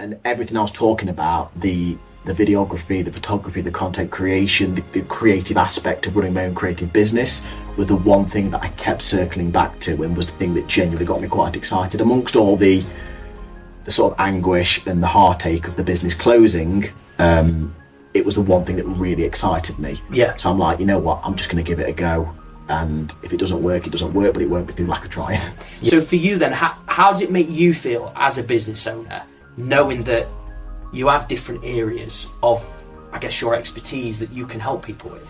and everything I was talking about, the videography, the photography, the content creation, the creative aspect of running my own creative business, were the one thing that I kept circling back to, and was the thing that genuinely got me quite excited. Amongst all the sort of anguish and the heartache of the business closing, it was the one thing that really excited me. Yeah. So I'm like, you know what, I'm just going to give it a go. And if it doesn't work, it doesn't work, but it won't be through lack of trying. So for you then, how does it make you feel as a business owner, knowing that you have different areas of, I guess, your expertise that you can help people with?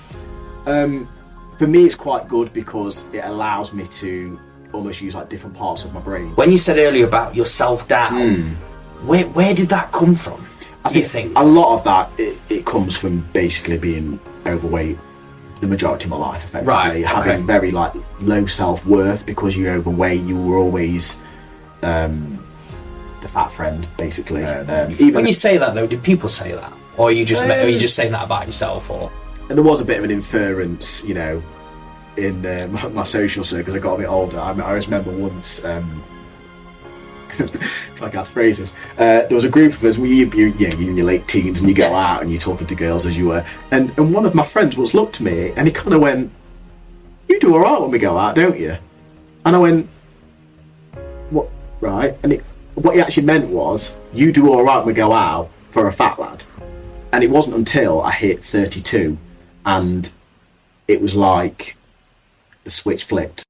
For me, it's quite good because it allows me to almost use like different parts of my brain. When you said earlier about your self-doubt, where did that come from? Do you think? A lot of that, it comes from basically being overweight the majority of my life, effectively. Right, having very like low self-worth because you're overweight. You were always the fat friend, basically. Even when you say that though, did people say that? Or are you just saying that about yourself? Or? And there was a bit of an inference, you know, in my social circles. I got a bit older. I always remember once, like our phrases, there was a group of us, you're in your late teens and you go out and you're talking to girls as you were, and one of my friends once looked at me and he kind of went, "You do alright when we go out, don't you?" And I went, "What?" Right? And what he actually meant was, "You do alright when we go out for a fat lad." And it wasn't until I hit 32 and it was like the switch flipped.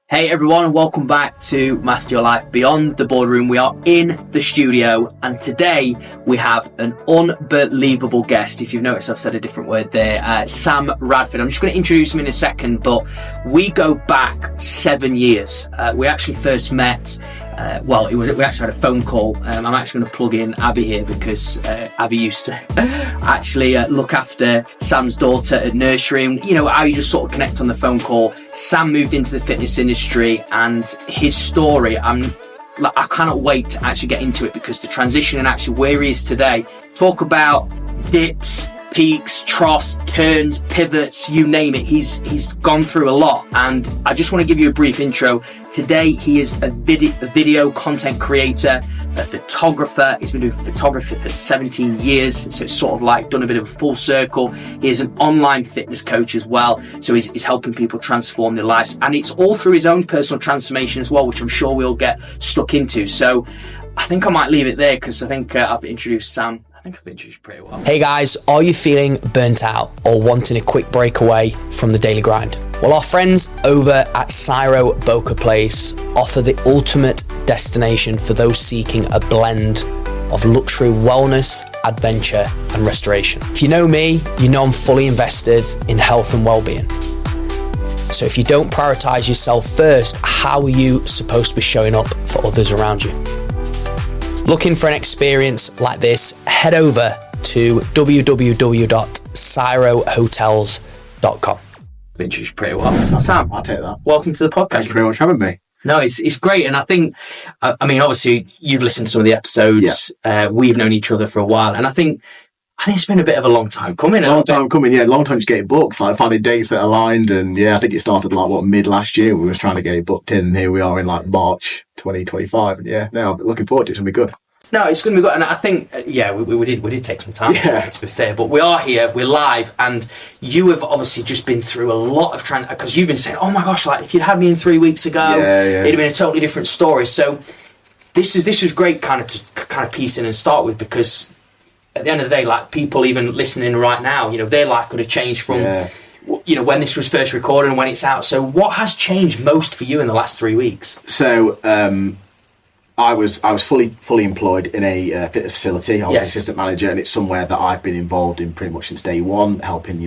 Hey everyone, and welcome back to Master Your Life Beyond the Boardroom. We are in the studio, and today we have an unbelievable guest. If you've noticed, I've said a different word there. Sam Radford. I'm just going to introduce him in a second, but we go back 7 years. We actually first met. We actually had a phone call. I'm actually going to plug in Abby here because Abby used to actually look after Sam's daughter at nursery, and you know how you just sort of connect on the phone call. Sam moved into the fitness industry, and his story, I cannot wait to actually get into it, because the transition and actually where he is today, talk about dips, peaks, troughs, turns, pivots, you name it. He's gone through a lot, and I just want to give you a brief intro. Today he is a video content creator, a photographer. He's been doing photography for 17 years, so it's sort of like done a bit of a full circle. He is an online fitness coach as well, so he's helping people transform their lives, and it's all through his own personal transformation as well, which I'm sure we'll get stuck into. So I think I might leave it there, because I think I've introduced Sam. I think I've introduced pretty well. Hey guys, are you feeling burnt out or wanting a quick break away from the daily grind? Well, our friends over at Cyro Boca Place offer the ultimate destination for those seeking a blend of luxury wellness, adventure and restoration. If you know me, you know I'm fully invested in health and well-being. So if you don't prioritize yourself first, how are you supposed to be showing up for others around you? Looking for an experience like this, head over to www.cyrohotels.com. Introduced pretty well. Sam, I'll take that. Welcome to the podcast. Thank you very much for having me. No, it's great, and I think, I mean, obviously you've listened to some of the episodes. Yeah. We've known each other for a while, and I think it's been a bit of a long time coming. Long time to get it booked. Like finding dates that aligned, and I think it started mid last year. We were trying to get it booked in, and here we are in March 2025. And now I'm looking forward to it. It's gonna be good. No, it's going to be good, and I think we did take some time. Yeah. To be fair, but we are here, we're live, and you have obviously just been through a lot of because you've been saying, "Oh my gosh, like if you'd had me in 3 weeks ago, it'd have been a totally different story." So this was great, kind of piece in and start with, because at the end of the day, like people even listening right now, their life could have changed from when this was first recorded and when it's out. So what has changed most for you in the last 3 weeks? So I was fully employed in a fitness facility. I was an assistant manager, and it's somewhere that I've been involved in pretty much since day one, helping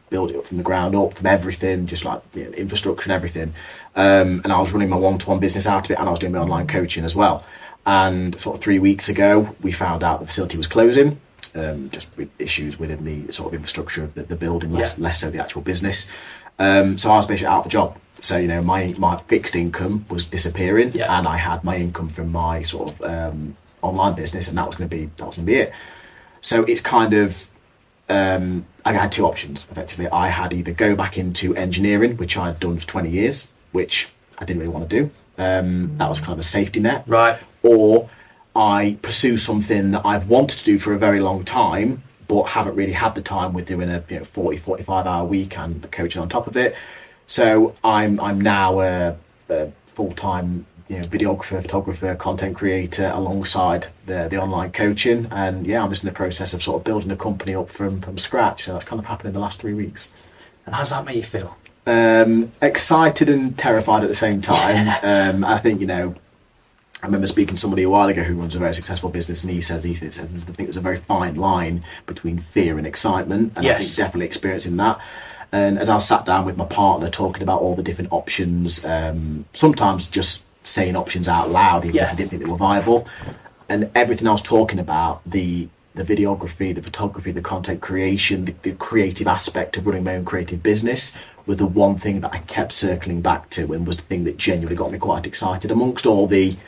build it up from the ground up, from everything, just like infrastructure and everything. And I was running my one-to-one business out of it, and I was doing my online coaching as well. And sort of 3 weeks ago, we found out the facility was closing, just with issues within the sort of infrastructure of the building, less so the actual business. So I was basically out of a job. So, my fixed income was disappearing, and I had my income from my sort of online business, and that was going to be it. So it's kind of, I had two options, effectively. I had either go back into engineering, which I had done for 20 years, which I didn't really want to do. That was kind of a safety net. Right. Or I pursue something that I've wanted to do for a very long time, but haven't really had the time with doing a 45 hour week and the coaching on top of it. So I'm now a full-time videographer, photographer, content creator alongside the online coaching. And yeah, I'm just in the process of sort of building a company up from scratch. So that's kind of happened in the last 3 weeks. And how's that make you feel? Excited and terrified at the same time. I think, I remember speaking to somebody a while ago who runs a very successful business, and he says I think there's a very fine line between fear and excitement, and yes. I think definitely experiencing that. And as I sat down with my partner talking about all the different options, sometimes just saying options out loud, even if I didn't think they were viable, and everything I was talking about, the videography, the photography, the content creation, the creative aspect of running my own creative business was the one thing that I kept circling back to, and was the thing that genuinely got me quite excited amongst all the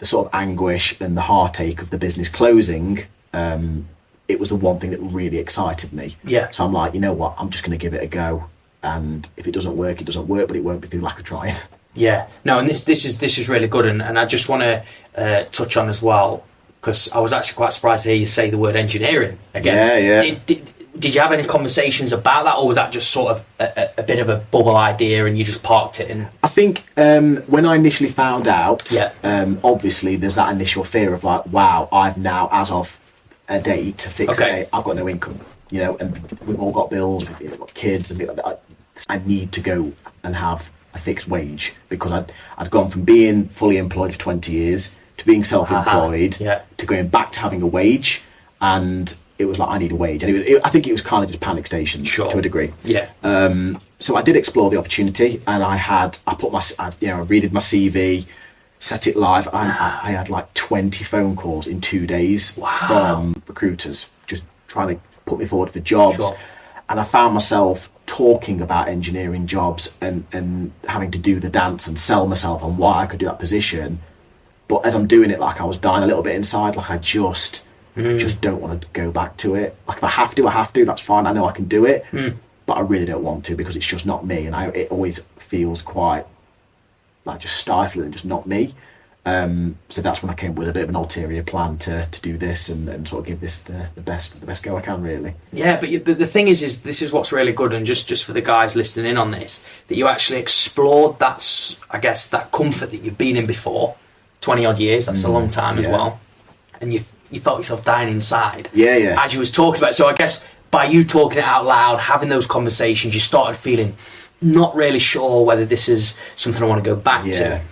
sort of anguish and the heartache of the business closing. It was the one thing that really excited me. Yeah. So I'm like, you know what, I'm just going to give it a go, and if it doesn't work, it doesn't work, but it won't be through lack of trying. Yeah. No, and this is really good, and I just want to touch on as well, because I was actually quite surprised to hear you say the word engineering again. Yeah. Did you have any conversations about that, or was that just sort of a bit of a bubble idea and you just parked it in? I think when I initially found out, obviously there's that initial fear of like, wow, I've now, as of a date to fix it, I've got no income, and we've all got bills, we've got kids and things like that. I need to go and have a fixed wage, because I'd gone from being fully employed for 20 years to being self-employed to going back to having a wage, and it was like, I need a wage. And I think it was kind of just panic station to a degree. Yeah. So I did explore the opportunity, and I redid my CV, set it live. I had like 20 phone calls in 2 days from recruiters just trying to put me forward for jobs. Sure. And I found myself talking about engineering jobs and having to do the dance and sell myself on why I could do that position. But as I'm doing it, like, I was dying a little bit inside. Like, I just don't want to go back to it. Like, if I have to, that's fine. I know I can do it, but I really don't want to, because it's just not me. And it always feels quite like just stifling and just not me. So that's when I came up with a bit of an ulterior plan to do this and sort of give this the best go I can, really. Yeah, but the thing is this is what's really good, and just for the guys listening in on this, that you actually explored that, I guess, that comfort that you've been in before, 20 odd years, that's a long time as well, and you felt yourself dying inside. As you was talking about it. So I guess by you talking it out loud, having those conversations, you started feeling not really sure whether this is something I want to go back to.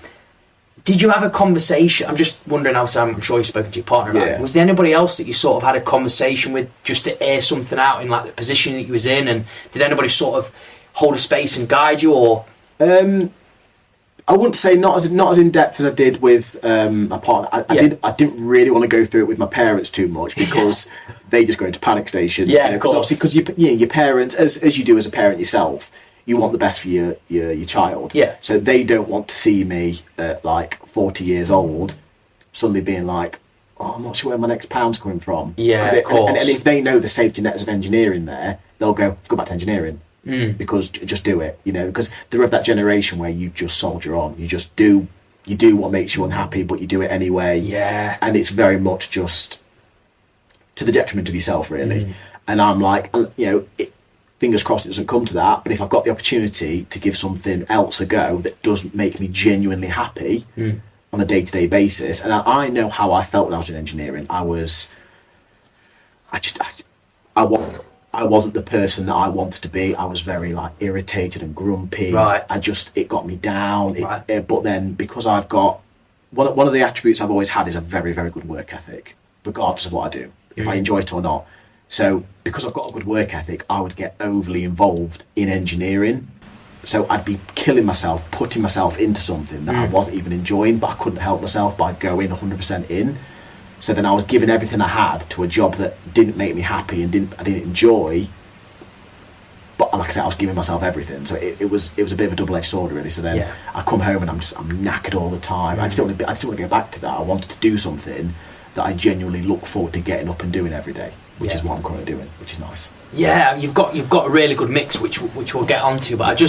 Did you have a conversation? I'm just wondering, obviously, I'm sure you've spoken to your partner about it. Was there anybody else that you sort of had a conversation with just to air something out in like the position that you was in? And did anybody sort of hold a space and guide you, or? I wouldn't say not as in depth as I did with my partner. I didn't really want to go through it with my parents too much, because they just go into panic stations. Of course. Because your parents, as you do as a parent yourself, you want the best for your child. So they don't want to see me at like 40 years old suddenly being like, oh, I'm not sure where my next pound's coming from. Of course. And if they know the safety nets of engineering there, they'll go back to engineering. Because just do it, because they're of that generation where you just soldier on. You just do what makes you unhappy, but you do it anyway. And it's very much just to the detriment of yourself, really. And I'm like, fingers crossed it doesn't come to that, but if I've got the opportunity to give something else a go that does make me genuinely happy on a day-to-day basis, and I know how I felt when I was in engineering. I wasn't the person that I wanted to be. I was very like irritated and grumpy. It got me down. But then, because I've got one of the attributes I've always had is a very, very good work ethic, regardless of what I do, if I enjoy it or not. So because I've got a good work ethic, I would get overly involved in engineering. So I'd be killing myself, putting myself into something that I wasn't even enjoying, but I couldn't help myself by going 100% in. So then I was giving everything I had to a job that didn't make me happy and I didn't enjoy. But like I said, I was giving myself everything. So it was a bit of a double-edged sword, really. So then I come home and I'm knackered all the time. I just don't want to go back to that. I wanted to do something that I genuinely look forward to getting up and doing every day, which is what I'm currently doing, which is nice. Yeah, you've got a really good mix, which we'll get onto. But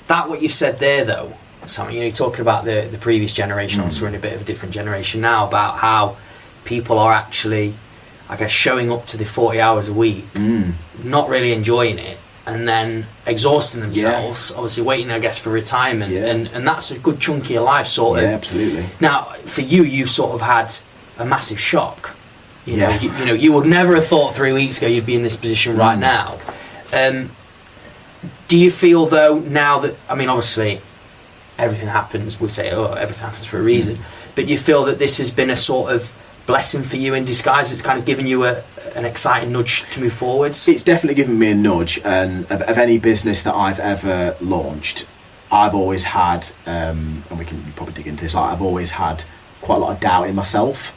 what you've said there though, something, you're talking about the previous generation. Obviously, we're in a bit of a different generation now, about how people are actually, I guess, showing up to the 40 hours a week, not really enjoying it, and then exhausting themselves, obviously waiting, I guess, for retirement, and that's a good chunk of your life, sort of. Yeah, absolutely. Now, for you, you've sort of had a massive shock. You know, you would never have thought 3 weeks ago you'd be in this position right now. Do you feel, though, now that, I mean, obviously, everything happens, we say, oh, everything happens for a reason, but you feel that this has been a sort of blessing for you in disguise? It's kind of given you an exciting nudge to move forwards? It's definitely given me a nudge, and of any business that I've ever launched, I've always had, and we can probably dig into this, I've always had quite a lot of doubt in myself.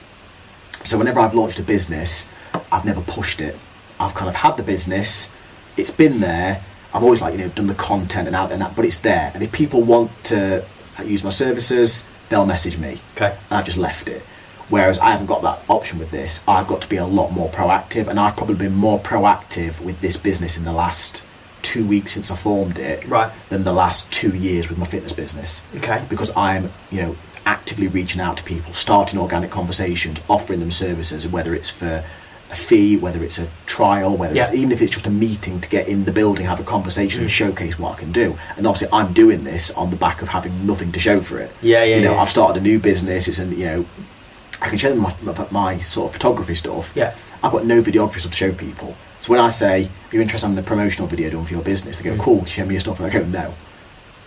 So whenever I've launched a business, I've never pushed it. I've kind of had the business, it's been there, I've always done the content and out and that, but it's there. And if people want to use my services, they'll message me. Okay. And I've just left it. Whereas I haven't got that option with this. I've got to be a lot more proactive, and I've probably been more proactive with this business in the last 2 weeks since I formed it, than the last 2 years with my fitness business. Okay. Because I'm, actively reaching out to people, starting organic conversations, offering them services, whether it's for a fee, whether it's a trial, whether it's, even if it's just a meeting to get in the building, have a conversation and showcase what I can do. And obviously I'm doing this on the back of having nothing to show for it. I've started a new business, it's I can show them my sort of photography stuff. I've got no videography stuff to show people. So when I say, you're interested in the promotional video done for your business, they go, cool, show me your stuff, and I go, no.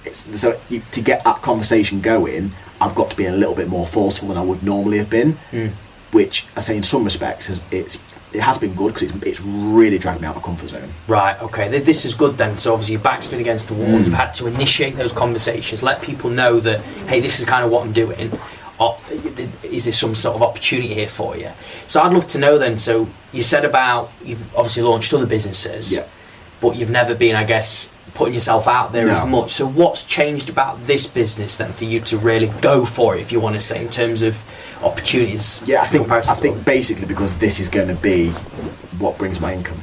To get that conversation going, I've got to be a little bit more forceful than I would normally have been, which I say in some respects it has been good, because it's really dragged me out of my comfort zone. Right, okay, this is good then. So obviously your back's been against the wall, you've had to initiate those conversations, let people know that, hey, this is kind of what I'm doing. Is there some sort of opportunity here for you? So I'd love to know then, so you said about, you've obviously launched other businesses, but you've never been, I guess, putting yourself out there as much. So what's changed about this business then for you to really go for it, if you want to say, in terms of opportunities? I think basically because this is going to be what brings my income.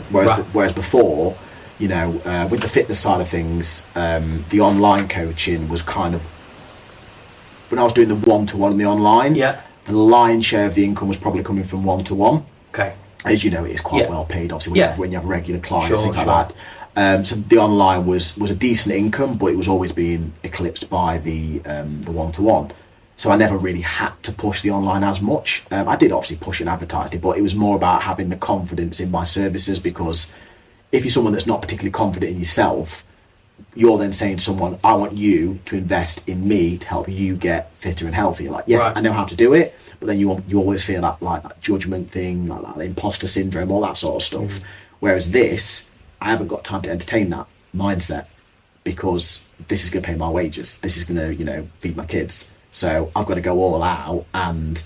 Whereas before, with the fitness side of things, the online coaching was kind of, when I was doing the one-to-one in the online, the lion's share of the income was probably coming from one-to-one. Okay. As you know, it is quite well paid, obviously, when you have regular clients, things like that. So the online was a decent income, but it was always being eclipsed by the one-to-one. So I never really had to push the online as much. I did obviously push and advertise it, but it was more about having the confidence in my services, because if you're someone that's not particularly confident in yourself, you're then saying to someone, I want you to invest in me to help you get fitter and healthier. Like, yes, I know how to do it, but then you always feel that judgment thing, like that imposter syndrome, all that sort of stuff. Whereas this, I haven't got time to entertain that mindset, because this is going to pay my wages. This is going to, feed my kids. So I've got to go all out and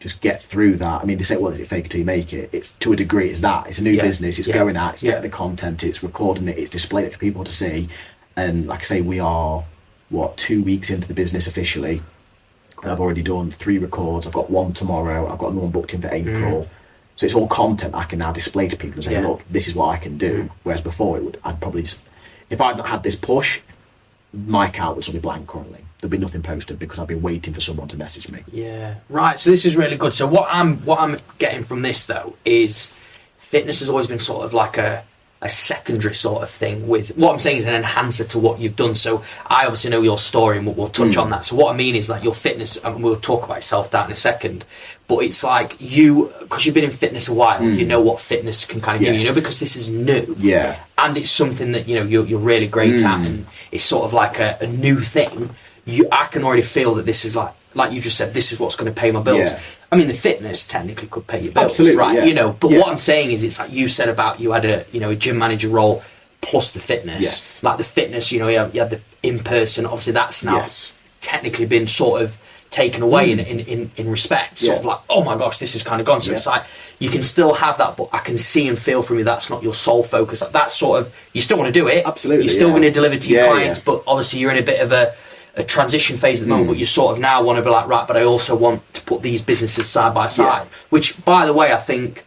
just get through that. I mean, they say, well, you fake it till you make it. It's, to a degree, it's that. It's a new business. It's going out, it's getting the content, it's recording it, it's displaying it for people to see. And like I say, we are, 2 weeks into the business officially. I've already done 3 records. I've got 1 tomorrow. I've got another one booked in for April. So it's all content I can now display to people and say, look, this is what I can do. Whereas before, I'd probably, if I'd not had this push, my account would still be blank currently. There'd be nothing posted, because I've been waiting for someone to message me. Right. So this is really good. So what I'm getting from this though is, fitness has always been sort of like a secondary sort of thing. With what I'm saying is an enhancer to what you've done. So I obviously know your story, and we'll touch on that. So what I mean is, like, your fitness, and we'll talk about self-doubt in a second, but it's like because you've been in fitness a while, you know what fitness can kind of do, because this is new. And it's something that, you're really great at, and it's sort of like a new thing. I can already feel that this is like you just said, this is what's going to pay my bills. I mean, the fitness technically could pay your bills, absolutely, right? But what I'm saying is, it's like you said about, you had a gym manager role plus the fitness. Like the fitness, you had the in-person. Obviously, that's now technically been sort of taken away in respect. Sort of like, oh my gosh, this is kind of gone. So it's like, you can still have that, but I can see and feel from you that's not your sole focus. Like, that's sort of, you still want to do it. Absolutely, you're still going to deliver to your clients, but obviously you're in a bit of a transition phase at the moment, but you sort of now want to be like, right, but I also want to put these businesses side by side, which, by the way, I think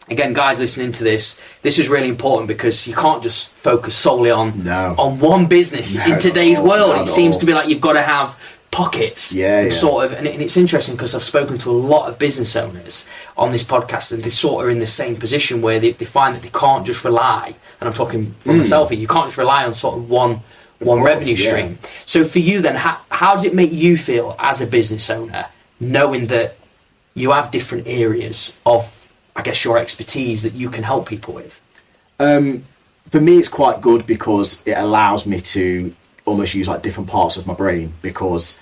again, guys listening to this is really important, because you can't just focus solely on one business in today's world. It seems to be like you've got to have pockets, sort of, and it's interesting because I've spoken to a lot of business owners on this podcast, and they sort of are in the same position where they find that they can't just rely, and I'm talking for myself here, you can't just rely on sort of one revenue stream. So for you then, how does it make you feel as a business owner, knowing that you have different areas of, I guess, your expertise that you can help people with? For me, it's quite good because it allows me to almost use like different parts of my brain, because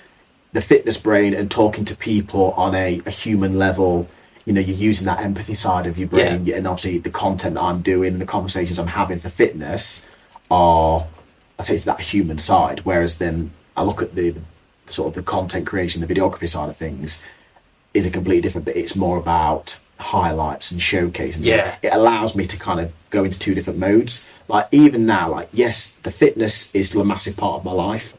the fitness brain and talking to people on a human level, you know, you're using that empathy side of your brain, and obviously the content that I'm doing, the conversations I'm having for fitness are, I say, it's that human side. Whereas then I look at the sort of the content creation, the videography side of things is a completely different, but it's more about highlights and showcasing. So it allows me to kind of go into two different modes. Like even now, like, yes, the fitness is still a massive part of my life,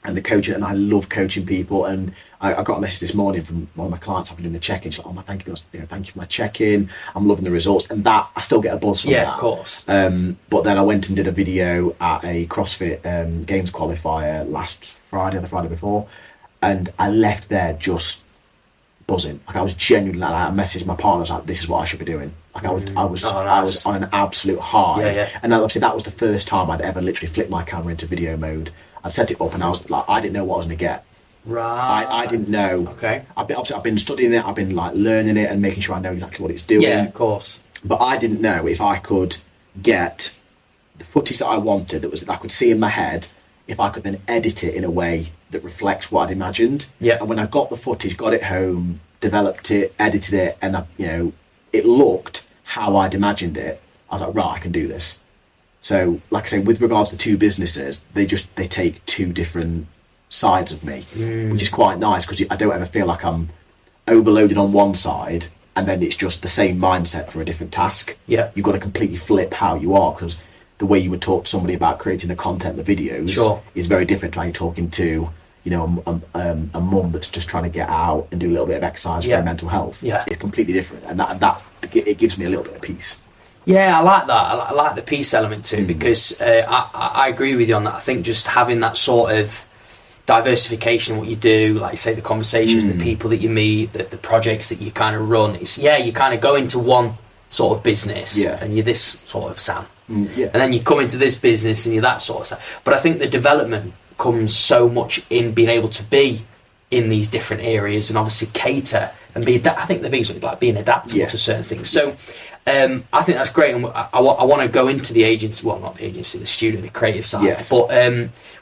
and the coaching, and I love coaching people. And I got a message this morning from one of my clients. I've been doing a check-in. She's like, "Oh my, thank you for my check-in. I'm loving the results," and that I still get a buzz from that. Of course. But then I went and did a video at a CrossFit Games qualifier last Friday or the Friday before, and I left there just buzzing. Like I was genuinely like, I messaged my partner. I was like, "This is what I should be doing." Like I was on an absolute high. And obviously that was the first time I'd ever literally flipped my camera into video mode. I set it up and I was like, I didn't know what I was going to get. Right. I didn't know. Okay. I've been studying it. I've been like learning it and making sure I know exactly what it's doing. Yeah, of course. But I didn't know if I could get the footage that I wanted, that I could see in my head, if I could then edit it in a way that reflects what I'd imagined. Yeah. And when I got the footage, got it home, developed it, edited it, and it looked how I'd imagined it, I was like, right, I can do this. So, like I say, with regards to two businesses, they take two different sides of me, which is quite nice, because I don't ever feel like I'm overloaded on one side and then it's just the same mindset for a different task. Yeah. You've got to completely flip how you are, because the way you would talk to somebody about creating the content, the videos, is very different to how you're talking to, a mum that's just trying to get out and do a little bit of exercise for their mental health. Yeah. It's completely different, and that it gives me a little bit of peace. Yeah, I like that. I like the peace element too, because I agree with you on that. I think just having that sort of diversification in what you do, like you say, the conversations, the people that you meet, the projects that you kind of run, you kind of go into one sort of business and you're this sort of Sam. And then you come into this business and you're that sort of Sam. But I think the development comes so much in being able to be in these different areas and obviously cater and be, I think the biggest one, like being adaptable to certain things. So I think that's great, and I want to go into the agency, well, not the agency, the studio, the creative side. But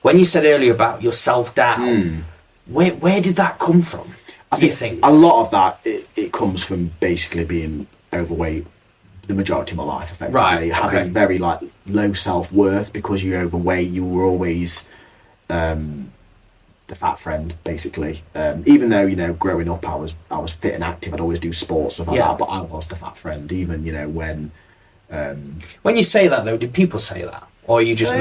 when you said earlier about your self-doubt, where did that come from? Do you think? A lot of that, it comes from basically being overweight the majority of my life, effectively. Right, having very low self-worth because you're overweight. You were always the fat friend, basically. Even though growing up I was fit and active, I'd always do sports, stuff like that, but I was the fat friend, even when you say that though, did people say that, or are you just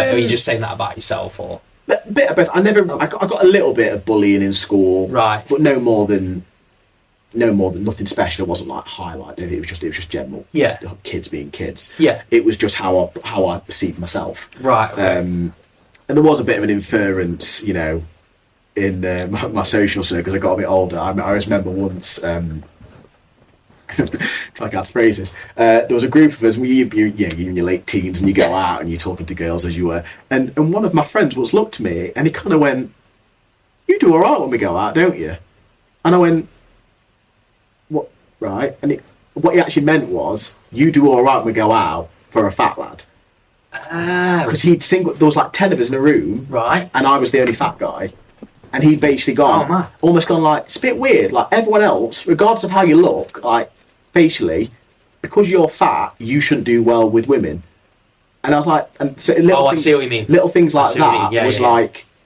saying that about yourself? Or a bit of both. I got a little bit of bullying in school, right, but no more than nothing special. It wasn't like highlight. It was just general. Kids being kids. It was just how I perceived myself. Right. Okay. And there was a bit of an inference, in my social circles. I got a bit older. I always remember once, trying to get phrases. There was a group of us. You're in your late teens, and you go out and you're talking to girls as you were. And one of my friends once looked at me and he kind of went, "You do all right when we go out, don't you?" And I went, "What? Right?" And what he actually meant was, "You do all right when we go out for a fat lad." Because he'd single. There was 10 of us in a room, right? And I was the only fat guy. And he'd basically gone, almost gone it's a bit weird. Everyone else, regardless of how you look, facially, because you're fat, you shouldn't do well with women. And I was like, and so I see what you mean. Little things like that was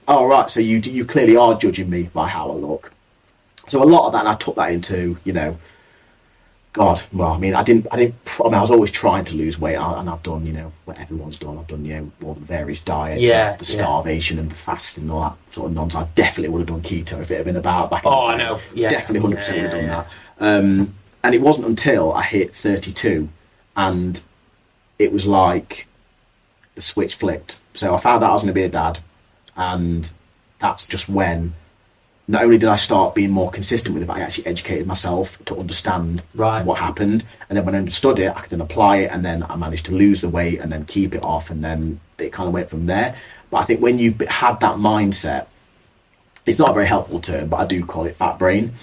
oh right, so you clearly are judging me by how I look. So a lot of that, and I took that into, God, well, I mean, I was always trying to lose weight, and I've done, what everyone's done. I've done, all the various diets, the starvation and the fasting and all that sort of nonsense. I definitely would have done keto if it had been about back in the day. I know. Yeah. Definitely 100% would have done that. And it wasn't until I hit 32 and it was like the switch flipped. So I found out I was going to be a dad, and that's just when not only did I start being more consistent with it, but I actually educated myself to understand what happened. And then when I understood it, I could then apply it, and then I managed to lose the weight and then keep it off, and then it kind of went from there. But I think when you've had that mindset, it's not a very helpful term, but I do call it fat brain.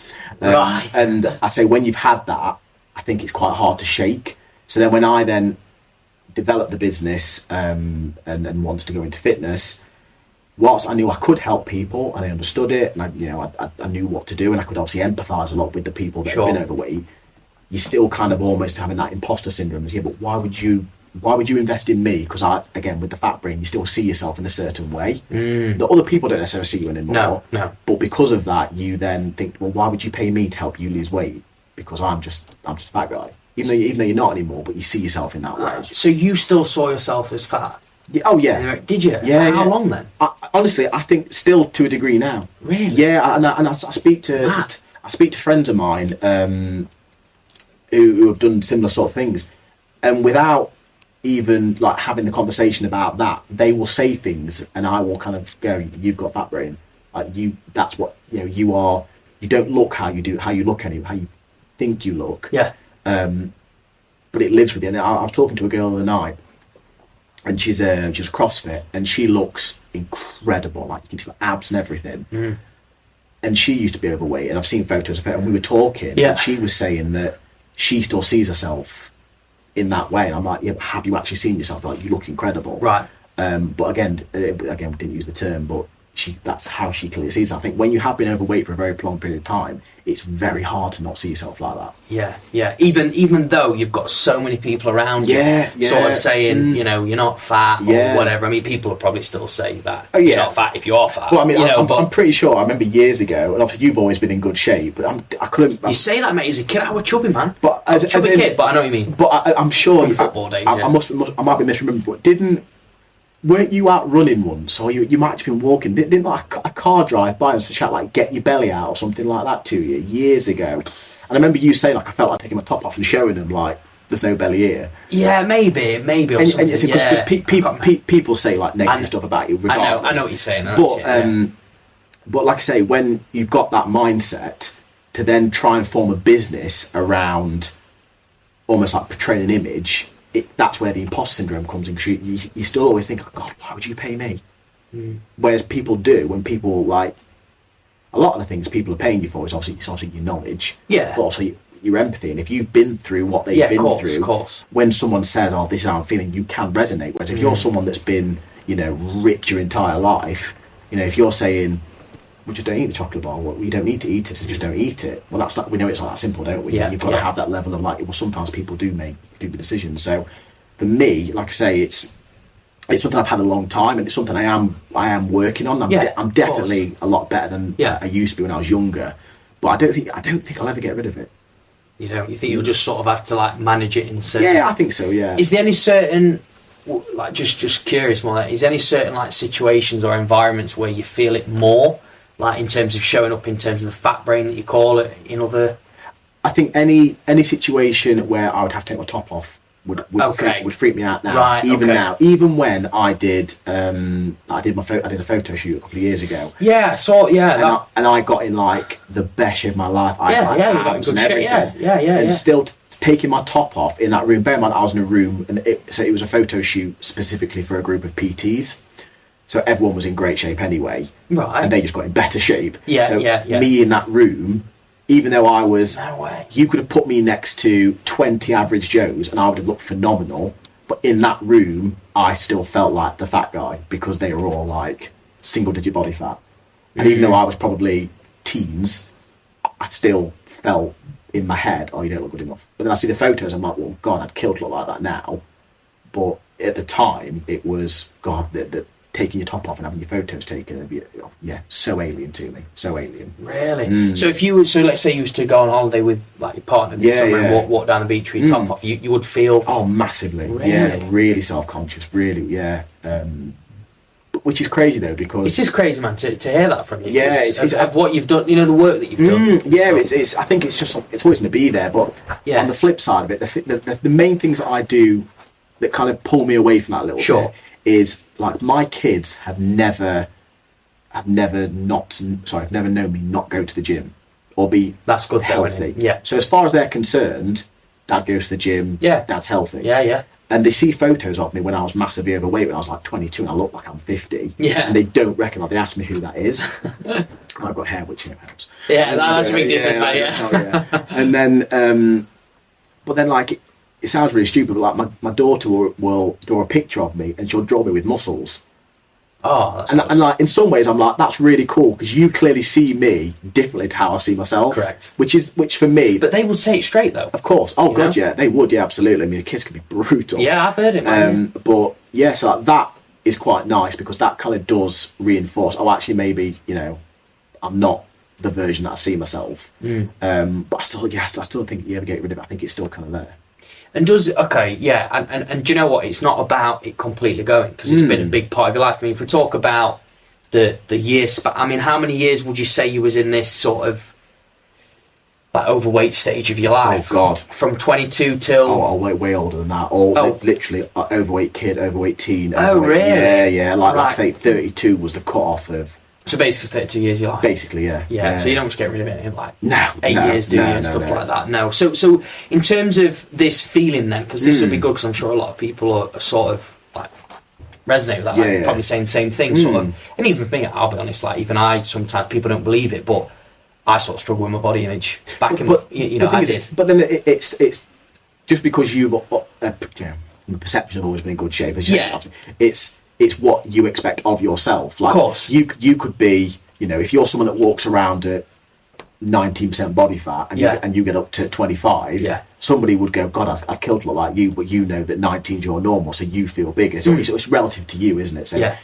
And I say when you've had that, I think it's quite hard to shake. So then when I then developed the business and wanted to go into fitness, whilst I knew I could help people and I understood it, and I knew what to do, and I could obviously empathise a lot with the people that have been overweight, you're still kind of almost having that imposter syndrome. Yeah, but why would you invest in me? Because again, with the fat brain, you still see yourself in a certain way that other people don't necessarily see you anymore. No. But because of that, you then think, well, why would you pay me to help you lose weight? Because I'm just a fat guy. Even though you're not anymore, but you see yourself in that way. So you still saw yourself as fat? Yeah, oh yeah. Did you? Yeah. How long then? Honestly, I think still to a degree now. Really? Yeah, and I speak to friends of mine who have done similar sort of things, and without even like having the conversation about that, they will say things, and I will kind of go, "You've got fat brain. Like that's what you are. You don't look how you look anyway. How you think you look." Yeah. But it lives with you. And I was talking to a girl the other night, and she's CrossFit, and she looks incredible. Like you can see her abs and everything. And she used to be overweight, and I've seen photos of her. And we were talking, and she was saying that she still sees herself in that way. And I'm like, yeah, but have you actually seen yourself? Like, you look incredible. Right. But again, we didn't use the term, but that's how she clearly sees it. I think when you have been overweight for a very long period of time, it's very hard to not see yourself like that. Yeah. Even though you've got so many people around you, sort of saying, you're not fat or whatever. I mean, people will probably still say that you're not fat if you are fat. Well, I mean, I'm pretty sure. I remember years ago, and obviously you've always been in good shape, but I couldn't. You say that, mate. As a kid, I was chubby, man. But as a kid, but I know what you mean. But I'm sure from football days. I might be misremembering, but weren't you out running once, or you might have been walking? Didn't like a car drive by and shout like "get your belly out" or something like that to you years ago? And I remember you saying like I felt like taking my top off and showing them like there's no belly here. Yeah, maybe or something. Because people say like negative stuff about you. Regardless. I know what you're saying. But like I say, when you've got that mindset to then try and form a business around almost like portraying an image. That's where the imposter syndrome comes in, because you still always think, oh, God, why would you pay me? Whereas people do, when people like, a lot of the things people are paying you for is obviously your knowledge, but also your empathy. And if you've been through what they've been through, when someone says, oh, this is how I'm feeling, you can resonate. Whereas if you're someone that's been, ripped your entire life, if you're saying, we just don't eat the chocolate bar, well, you don't need to eat it, so just don't eat it. Well, that's not, we know it's not that simple, don't we? You've got to have that level of like, well, sometimes people do make stupid decisions. So for me, like I say, it's something I've had a long time, and it's something I am working on. I'm definitely a lot better than I used to be when I was younger, but I don't think I'll ever get rid of it. You think you'll just sort of have to like manage it in certain... Yeah, I think so, yeah. Is there any certain, like just curious more, is there any certain like situations or environments where you feel it more? Like in terms of showing up, in terms of the fat brain that you call it, in other... I think any situation where I would have to take my top off would freak me out now. Right, now, even when I did a photo shoot a couple of years ago. Yeah, I saw. Yeah, and I got in like the best shape of my life. I had abs and everything. And still taking my top off in that room. Bear in mind, I was in a room, and it was a photo shoot specifically for a group of PTs. So everyone was in great shape anyway, right? And they just got in better shape. Yeah. Me in that room, even though I was, no way. You could have put me next to 20 average Joes, and I would have looked phenomenal. But in that room, I still felt like the fat guy because they were all like single-digit body fat. And even though I was probably teens, I still felt in my head, oh, you don't look good enough. But then I see the photos, I'm like, well, God, I'd kill to look like that now. But at the time, it was, God, the taking your top off and having your photos taken, so alien to me, so alien. Really? So let's say you was to go on holiday with like your partner this summer and walk down the beach with your top off, you would feel... Oh, massively. Really? Yeah, really self-conscious, really, yeah. which is crazy though, because it's just crazy, man, to hear that from you. Yeah, it's of what you've done, the work that you've done. Yeah, it's I think it's always going to be there. But on the flip side of it, the main things that I do that kind of pull me away from that a little bit is like my kids have never known me not go to the gym or be that's good healthy. Though, so as far as they're concerned, Dad goes to the gym. Dad's healthy. And they see photos of me when I was massively overweight when I was like 22 and I look like I'm 50. And they don't recognise. They ask me who that is. I've got hair, which helps. That's a big difference, mate. And then, but then like it sounds really stupid, but like my daughter will draw a picture of me and she'll draw me with muscles. That's and like in some ways I'm like, that's really cool because you clearly see me differently to how I see myself. Correct. Which for me, but they would say it straight though. Of course. Oh god, yeah, they would. Yeah, absolutely. I mean, the kids can be brutal. Yeah, I've heard it, man. But yeah, so like, that is quite nice because that kind of does reinforce. Oh, actually, maybe I'm not the version that I see myself. But I still think you ever get rid of it. I think it's still kind of there. And and do you know what? It's not about it completely going because it's been a big part of your life. I mean, if we talk about the years, I mean, how many years would you say you was in this sort of like overweight stage of your life? Oh God, from 22 till way older than that. Literally overweight kid, overweight teen. Really? Yeah. Like I say, 32 was the cut off of. So basically 32 years of your life? Basically, yeah. So you don't just get rid of it in like 8 no, years, do you, and stuff like that? No. So in terms of this feeling then, because this will be good, because I'm sure a lot of people are sort of like resonate with that, probably saying the same thing, sort of. And even for me, I'll be honest, like even I, sometimes people don't believe it, but I sort of struggle with my body image back in, I did. But then it's just because you've the perception of always been in good shape, as it's what you expect of yourself. Like, of course. You could be, if you're someone that walks around at 19% body fat and you get up to 25, somebody would go, God, I'd kill to look like you, but you know that 19 is your normal, so you feel bigger. So it's relative to you, isn't it? So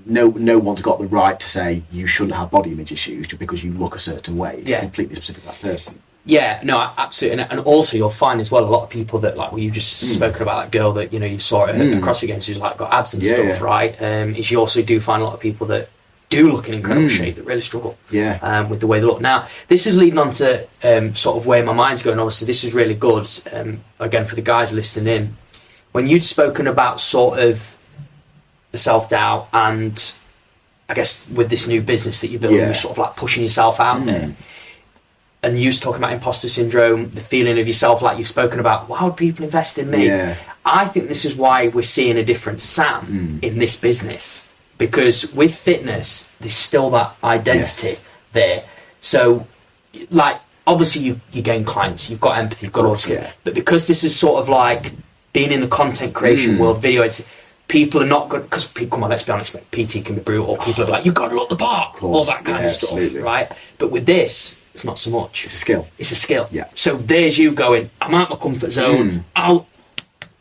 no one's got the right to say you shouldn't have body image issues just because you look a certain way. It's completely specific to that person. Yeah, no, absolutely. And also you'll find as well a lot of people that, like, well, you just spoken about that girl that, you saw at CrossFit Games who's like got abs and stuff, right? Is you also do find a lot of people that do look in incredible shape that really struggle with the way they look. Now, this is leading on to sort of where my mind's going. Obviously, this is really good, again, for the guys listening in. When you'd spoken about sort of the self-doubt and I guess with this new business that you're building, you're sort of like pushing yourself out there. And you was talking about imposter syndrome, the feeling of yourself, like you've spoken about, why would people invest in me? I think this is why we're seeing a different Sam in this business. Because with fitness, there's still that identity there. So, like, obviously you gain clients, you've got empathy, you've got all this. But because this is sort of like being in the content creation world, video editing, people are not good, because come on, let's be honest, mate, PT can be brutal. People are like, you've got to look the park, all that kind of stuff, right? But with this, it's not so much. It's a skill. It's a skill. Yeah. So there's you going, I'm out my comfort zone,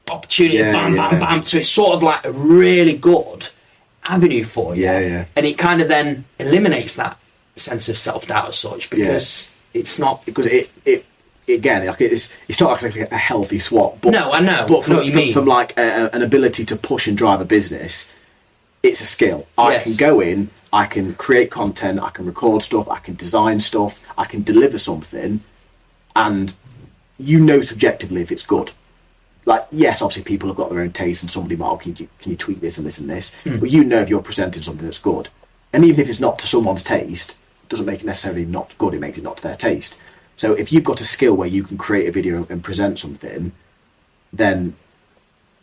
opportunity, bam. So it's sort of like a really good avenue for you. And it kind of then eliminates that sense of self-doubt as such, because it's not... Because it again, like it's not like a healthy swap. But, no, I know. But what you mean. From like an ability to push and drive a business, it's a skill. I can go in, I can create content, I can record stuff, I can design stuff, I can deliver something, and subjectively if it's good. Like, yes, obviously people have got their own taste, and somebody might, can you tweak this and this and this, but if you're presenting something that's good. And even if it's not to someone's taste, it doesn't make it necessarily not good, it makes it not to their taste. So if you've got a skill where you can create a video and present something, then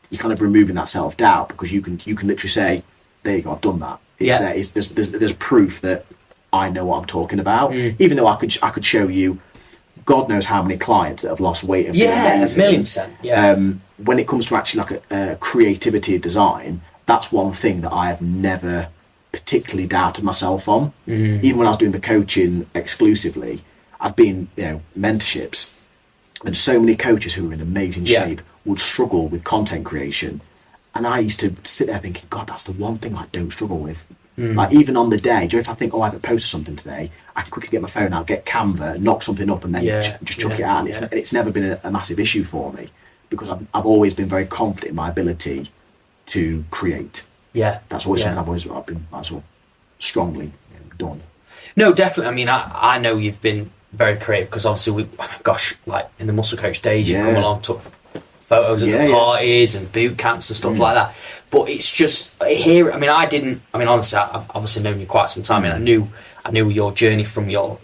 you're kind of removing that self-doubt, because you can literally say, there you go, I've done that. There's proof that I know what I'm talking about. Even though I could show you God knows how many clients that have lost weight. A million%. Yeah. When it comes to actually like a creativity of design, that's one thing that I have never particularly doubted myself on. Even when I was doing the coaching exclusively, I'd been, mentorships, and so many coaches who were in amazing shape would struggle with content creation. And I used to sit there thinking, God, that's the one thing I don't struggle with. Like, even on the day, if I think, I haven't posted something today, I can quickly get my phone out, get Canva, knock something up, and then just chuck it out. And it's never been a massive issue for me, because I've always been very confident in my ability to create. Yeah. That's always something I've been sort of strongly done. No, definitely. I mean, I know you've been very creative because obviously like in the muscle coach days, you come along, took photos of the parties and boot camps and stuff like that. But it's just here. I mean, honestly, I've obviously known you quite some time, and I knew your journey from your,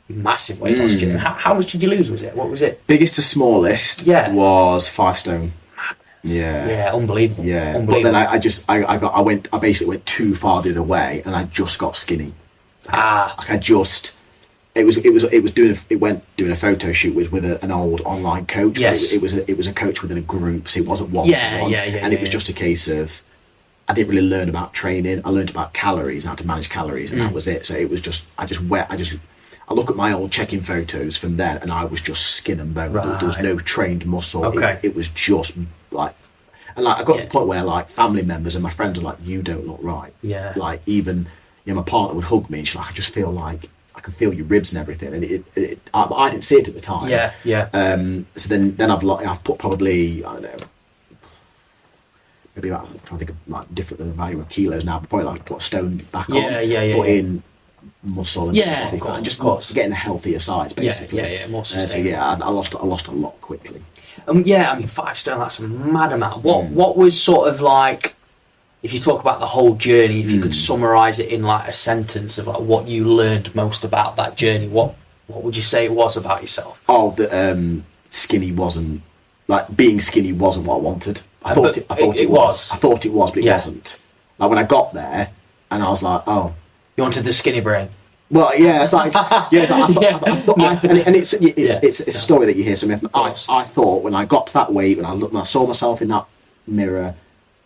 massive weight loss journey. How much did you lose? What was it? Biggest to smallest was 5 stone. Yeah, unbelievable. Yeah, unbelievable. But then I basically went too far the other way, and I just got skinny. It went doing a photo shoot with an old online coach. Yes. It was a coach within a group, so it wasn't one-to-one. And it was just a case of, I didn't really learn about training. I learned about calories and how to manage calories, and that was it. So it was just, I look at my old check-in photos from then, and I was just skin and bone. Right. There was no trained muscle. Okay. It was just like, and like I got to the point where like family members and my friends were like, "You don't look right." Yeah. Like even my partner would hug me, and she's like, "I just feel like I can feel your ribs and everything," and I didn't see it at the time. Yeah. So then I've put probably, I don't know, maybe about, I'm trying to think of like different than the value of kilos now, but probably like put a stone back on. Put in muscle and of course. Getting a healthier size basically. More sustainable. So I lost a lot quickly. 5 stone, that's a mad amount. What was sort of like, if you talk about the whole journey, if you could summarize it in like a sentence of like what you learned most about that journey, what would you say it was about yourself? Skinny wasn't, like being skinny wasn't what I wanted. I thought it was, but it wasn't. Like when I got there and I was like, oh, you wanted the skinny brain. Well, yeah, it's like, it's a story that you hear. I thought when I got to that weight, when I saw myself in that mirror,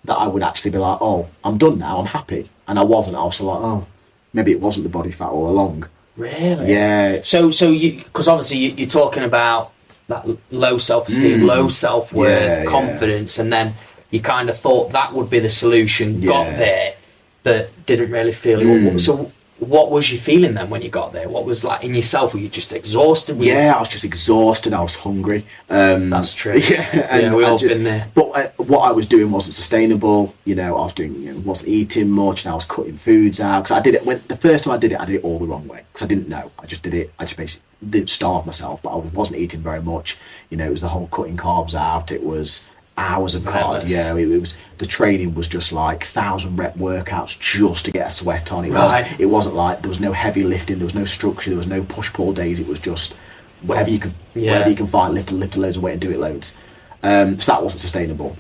that I would actually be like, oh, I'm done now, I'm happy. And I wasn't. I was like, oh, maybe it wasn't the body fat all along. Really? Yeah. So you, because obviously you're talking about that low self-esteem, low self-worth, confidence, and then you kind of thought that would be the solution, got there, but didn't really feel it. So what was you feeling then when you got there? What was like in yourself? Were you just exhausted? I was just exhausted. I was hungry. That's true. And we all been there. But what I was doing wasn't sustainable. I was doing, wasn't eating much, and I was cutting foods out. Because I did it the first time I did it all the wrong way. Because I didn't know. I just did it. I just basically didn't starve myself, but I wasn't eating very much. It was the whole cutting carbs out. It was hours of cardio. It was, the training was just like 1,000 rep workouts just to get a sweat on. It wasn't like, there was no heavy lifting, there was no structure, there was no push pull days. It was just whatever you can find, lift loads of weight and do it loads. So that wasn't sustainable.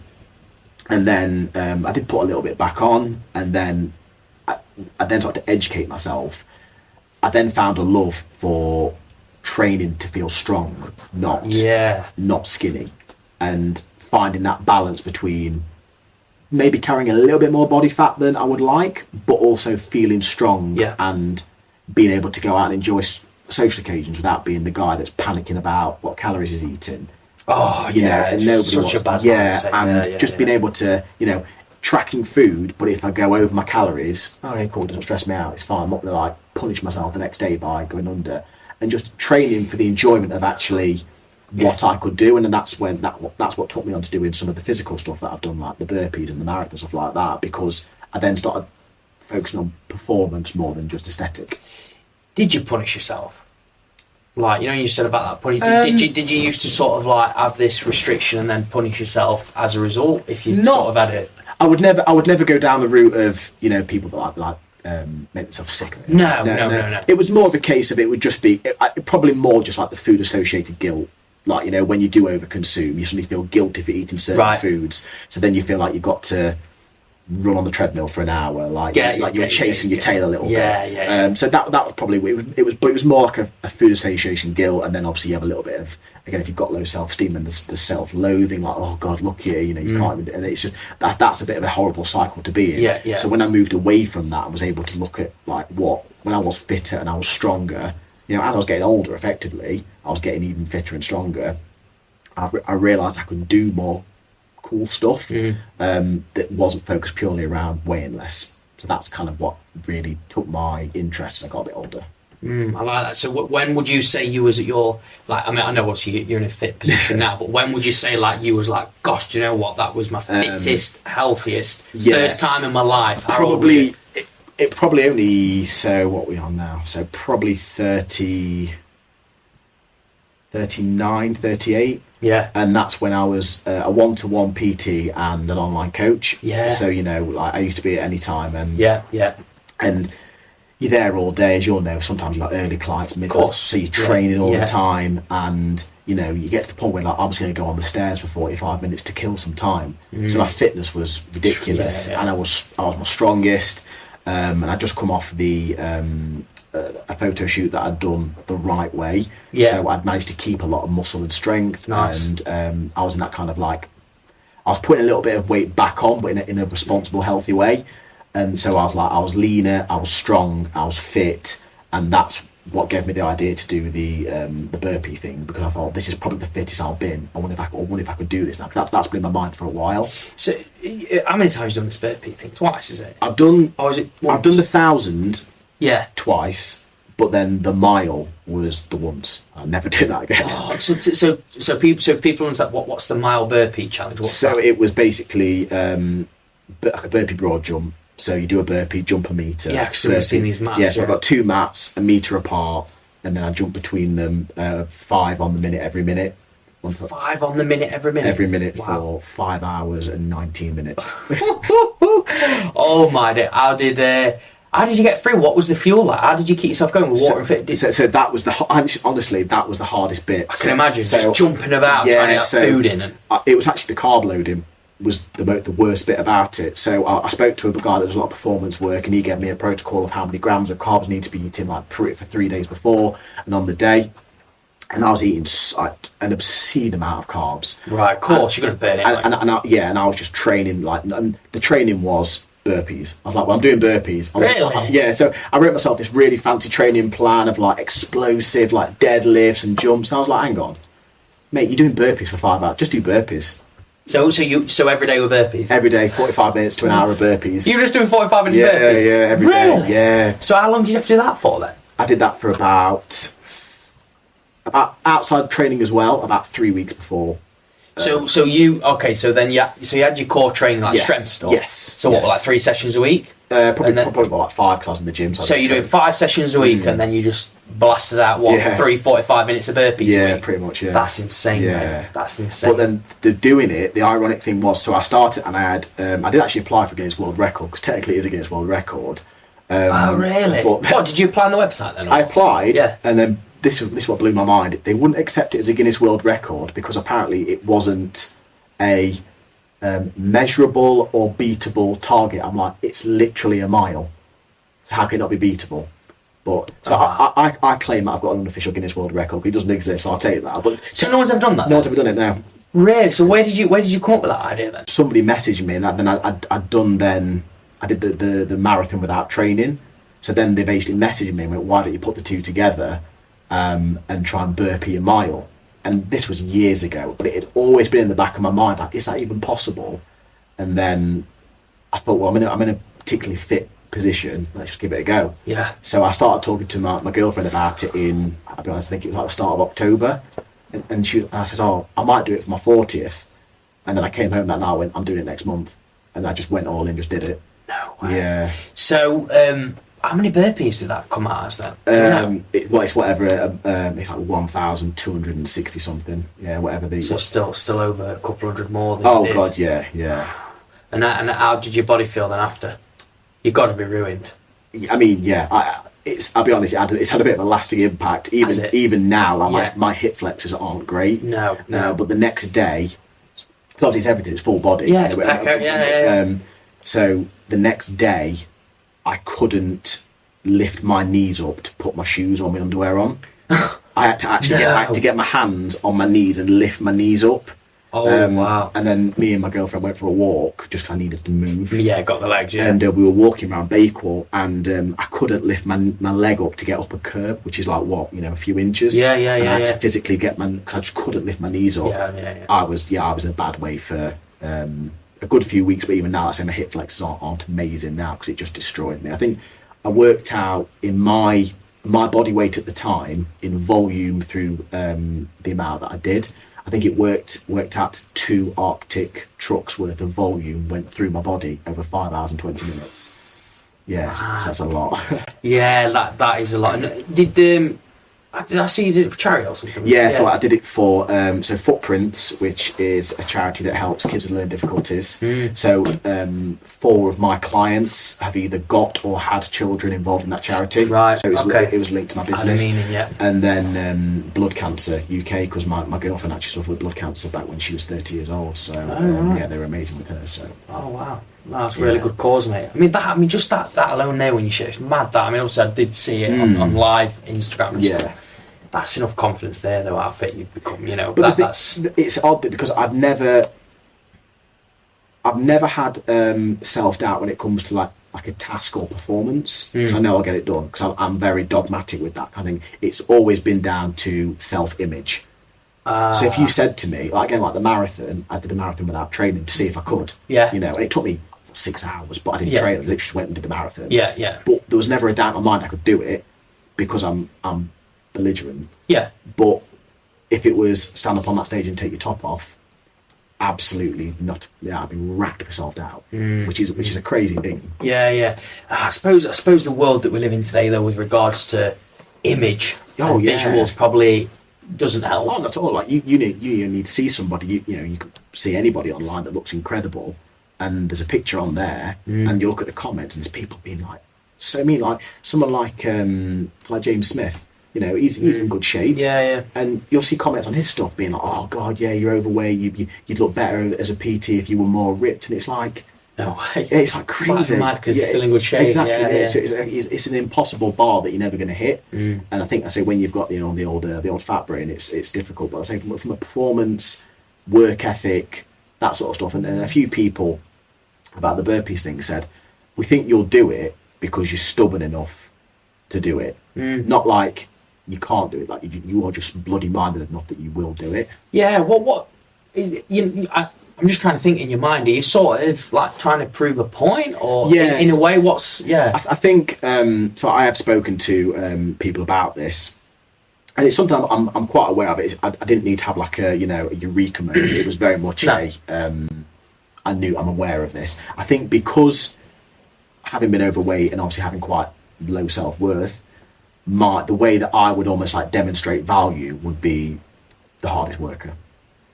And then I did put a little bit back on, and then I then started to educate myself. I then found a love for training to feel strong, not skinny, and finding that balance between maybe carrying a little bit more body fat than I would like, but also feeling strong and being able to go out and enjoy social occasions without being the guy that's panicking about what calories he's eating. And such a bad mindset. Being able to, tracking food, but if I go over my calories, okay, cool, it doesn't stress me out, it's fine. I'm not going to like punish myself the next day by going under, and just training for the enjoyment of actually what I could do. And then that's what took me on to doing some of the physical stuff that I've done, like the burpees and the marathon stuff like that, because I then started focusing on performance more than just aesthetic. Did you punish yourself? Like, you said about that punish. Did you used to sort of like have this restriction and then punish yourself as a result if you sort of had it? I would never go down the route of people that make themselves sick. No. It was more of a case of, it would just be probably more just like the food associated guilt. Like, when you do overconsume, you suddenly feel guilty for eating certain foods. So then you feel like you've got to run on the treadmill for an hour, like you're chasing your tail a little bit. So that was probably it was more like a food association guilt, and then obviously you have a little bit of, again, if you've got low self-esteem, and the self-loathing, like, oh god, look here, you can't even, and it's just that's a bit of a horrible cycle to be in. So when I moved away from that, I was able to look at like when I was fitter and I was stronger, as I was getting older, effectively I was getting even fitter and stronger. I realised I could do more cool stuff that wasn't focused purely around weighing less. So that's kind of what really took my interest as I got a bit older. I like that. So when would you say you was at your, like, I mean, I know obviously you're in a fit position now, but when would you say like you was like, gosh, do you know what? That was my fittest, healthiest first time in my life. Probably, it probably only, so what are we on now? So probably 30, 39, 38. Yeah. And that's when I was a one-to-one PT and an online coach. Yeah. So, you know, like I used to be at any time and and you're there all day, as you'll know. Sometimes you've got early clients, middle, so you're training all the time, and you know you get to the point where like I'm just going to go on the stairs for 45 minutes to kill some time. So my fitness was ridiculous, and I was my strongest, and I just come off the a photo shoot that I'd done the right way, so I'd managed to keep a lot of muscle and strength, and I was in that kind of like I was putting a little bit of weight back on, but in a responsible, healthy way. And so I was leaner, I was strong, I was fit, and that's what gave me the idea to do the burpee thing, because I thought this is probably the fittest I've been. I wonder if I could do this now, because that's been in my mind for a while. So how many times have you done this burpee thing? Twice, is it? I've done the 1,000 twice, but then the mile was the once. I'll never do that again. So people understand what's the mile burpee challenge? It was basically like a burpee broad jump. So you do a burpee, jump a metre. Yeah, because we've seen these mats. Yeah, so I've got 2 mats, a metre apart, and then I jump between them 5 on the minute every minute. 5 on the minute every minute? Every minute for 5 hours and 19 minutes. Oh my God. How did you get through? What was the fuel like? How did you keep yourself going with water and fit? So that was honestly, that was the hardest bit. I can imagine, just jumping about, trying to get food in. It was actually the carb loading was the worst bit about it. So I spoke to a guy that does a lot of performance work, and he gave me a protocol of how many grams of carbs need to be eaten like for 3 days before and on the day. And I was eating an obscene amount of carbs. Right, of course, you're going to burn it. And I was just training, and the training was burpees. I was like, well, I'm doing burpees. Really? So I wrote myself this really fancy training plan of like explosive, like deadlifts and jumps. And I was like, hang on, mate, you're doing burpees for 5 hours. Just do burpees. So every day with burpees? Every day, 45 minutes to an hour of burpees. You were just doing 45 minutes of burpees? Yeah, every day. Yeah. So how long did you have to do that for then? I did that for about outside training as well, about 3 weeks before. So you had your core training, like strength stuff? Yes. So what, like 3 sessions a week? Probably about like 5 because I was in the gym. So you're doing 5 sessions a week, and then you just blasted out 45 minutes of burpees a week? Pretty much, yeah. That's insane, mate. That's insane. But then the ironic thing was, so I started and I did actually apply for Guinness World Record, because technically it is a Guinness World Record. Oh, really? What, did you apply on the website then? I applied, and then this is what blew my mind. They wouldn't accept it as a Guinness World Record because apparently it wasn't a measurable or beatable target. I'm like, it's literally a mile. So how can it not be beatable? But so I claim that I've got an unofficial Guinness World Record. It doesn't exist, so I'll take that. But so no one's ever done that? No one's ever done it now. Really? So where did you come up with that idea then? Somebody messaged me, and then I did the marathon without training. So then they basically messaged me and went, why don't you put the two together and try and burpee a mile? And this was years ago, but it had always been in the back of my mind, like, is that even possible? And then I thought, well, I'm in a particularly fit position, let's just give it a go. Yeah. So I started talking to my girlfriend about it in, I'll be honest, I think it was like the start of October. And I said, I might do it for my 40th. And then I came home that night and went, I'm doing it next month. And I just went all in, just did it. No way. Yeah. So, how many burpees did that come out as then? It's whatever. It's like 1,260 something. Yeah, whatever. So still over a couple hundred more than you did. God, yeah. And how did your body feel then after? You've got to be ruined. I mean, yeah. I'll be honest. It's had a bit of a lasting impact. Even now, my hip flexors aren't great. No. But the next day, because obviously it's everything. It's full body. Yeah, it's back out. Yeah. So the next day, I couldn't lift my knees up to put my shoes or my underwear on. I had to actually get my hands on my knees and lift my knees up. Oh, wow. And then me and my girlfriend went for a walk, just 'cause I needed to move. Yeah, got the legs, yeah. And we were walking around Bakewell, and I couldn't lift my leg up to get up a curb, which is like, a few inches. Yeah. And I had to physically because I just couldn't lift my knees up. Yeah. I was in a bad way for a good few weeks, but even now, I say my hip flexors aren't amazing now because it just destroyed me. I think I worked out in my my body weight at the time in volume through the amount that I did, I think it worked out 2 Arctic trucks worth of volume went through my body over 5 hours and 20 minutes. Yeah, so that's a lot. Yeah, that is a lot. Did I see you did it for charity or something? Yeah, so I did it for Footprints, which is a charity that helps kids with learning difficulties. So 4 of my clients have either got or had children involved in that charity. Right. So it was linked to my business. Yeah. And then Blood Cancer UK, because my girlfriend actually suffered with blood cancer back when she was 30 years old. So yeah, they were amazing with her. So. Oh wow. That's a really good cause, mate. I mean, just that alone there when you share, it's mad that. I mean, also I did see it on live Instagram and stuff. That's enough confidence there, though, how fit you've become, you know. But it's odd because I've never had self-doubt when it comes to like a task or performance, because I know I'll get it done, because I'm very dogmatic with that kind of thing. It's always been down to self-image. So if you said to me, like the marathon, I did a marathon without training to see if I could. Yeah. You know, and it took me 6 hours, but I didn't train. I literally just went and did the marathon. Yeah, yeah. But there was never a doubt in my mind I could do it because I'm belligerent. Yeah. But if it was stand up on that stage and take your top off, absolutely not. Yeah, I'd be racked with self-doubt, which is a crazy thing. Yeah, yeah. I suppose the world that we live in today, though, with regards to image and visuals, probably doesn't help. Oh, not at all. Like you need to see somebody. You know, you could see anybody online that looks incredible, and there's a picture on there, and you look at the comments, and there's people being like, so mean, like someone like James Smith. You know, he's in good shape. Yeah, yeah. And you'll see comments on his stuff being like, "Oh God, yeah, you're overweight. You'd look better as a PT if you were more ripped." And it's like, no way. Yeah, it's like crazy. It's like mad because he's still in good shape. Exactly. Yeah. So it's an impossible bar that you're never going to hit. And I think when you've got the old fat brain, it's difficult. But I say from a performance, work ethic, that sort of stuff, and a few people about the burpees thing said, "We think you'll do it because you're stubborn enough to do it, not like." You can't do it. Like you are just bloody minded enough that you will do it. Yeah. I'm just trying to think in your mind. Are you sort of like trying to prove a point, or in a way? I think so. I have spoken to people about this, and it's something I'm quite aware of. It. I didn't need to have like a eureka moment. It was very much I'm aware of this. I think because having been overweight and obviously having quite low self-worth. The way that I would almost like demonstrate value would be the hardest worker.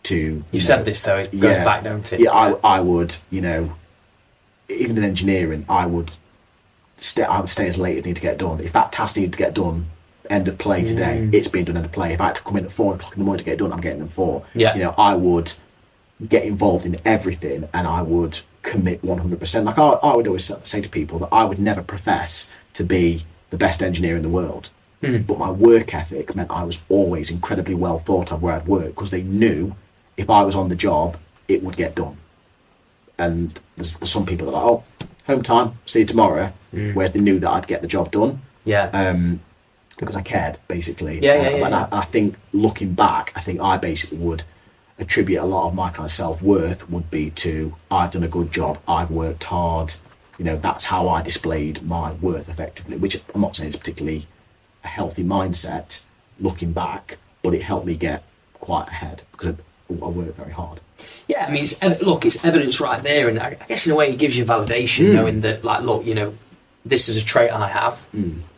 You've said this though, it goes back, don't it? Yeah, I would, even in engineering, I would stay as late as I need to get done. If that task needed to get done, end of play today, it's being done end of play. If I had to come in at 4 o'clock in the morning to get it done, I'm getting them 4. Yeah. I would get involved in everything and I would commit 100%. Like I would always say to people that I would never profess to be the best engineer in the world, but my work ethic meant I was always incredibly well thought of where I'd work, because they knew if I was on the job it would get done. And there's some people that are like, oh, home time, see you tomorrow, whereas they knew that I'd get the job done, because I cared, basically. And I think looking back, I think I basically would attribute a lot of my kind of self-worth would be to I've done a good job, I've worked hard. That's how I displayed my worth effectively, which I'm not saying is particularly a healthy mindset looking back, but it helped me get quite ahead because I worked very hard. Yeah, I mean, it's evidence right there, and I guess in a way it gives you validation, knowing that, like, look, this is a trait I have.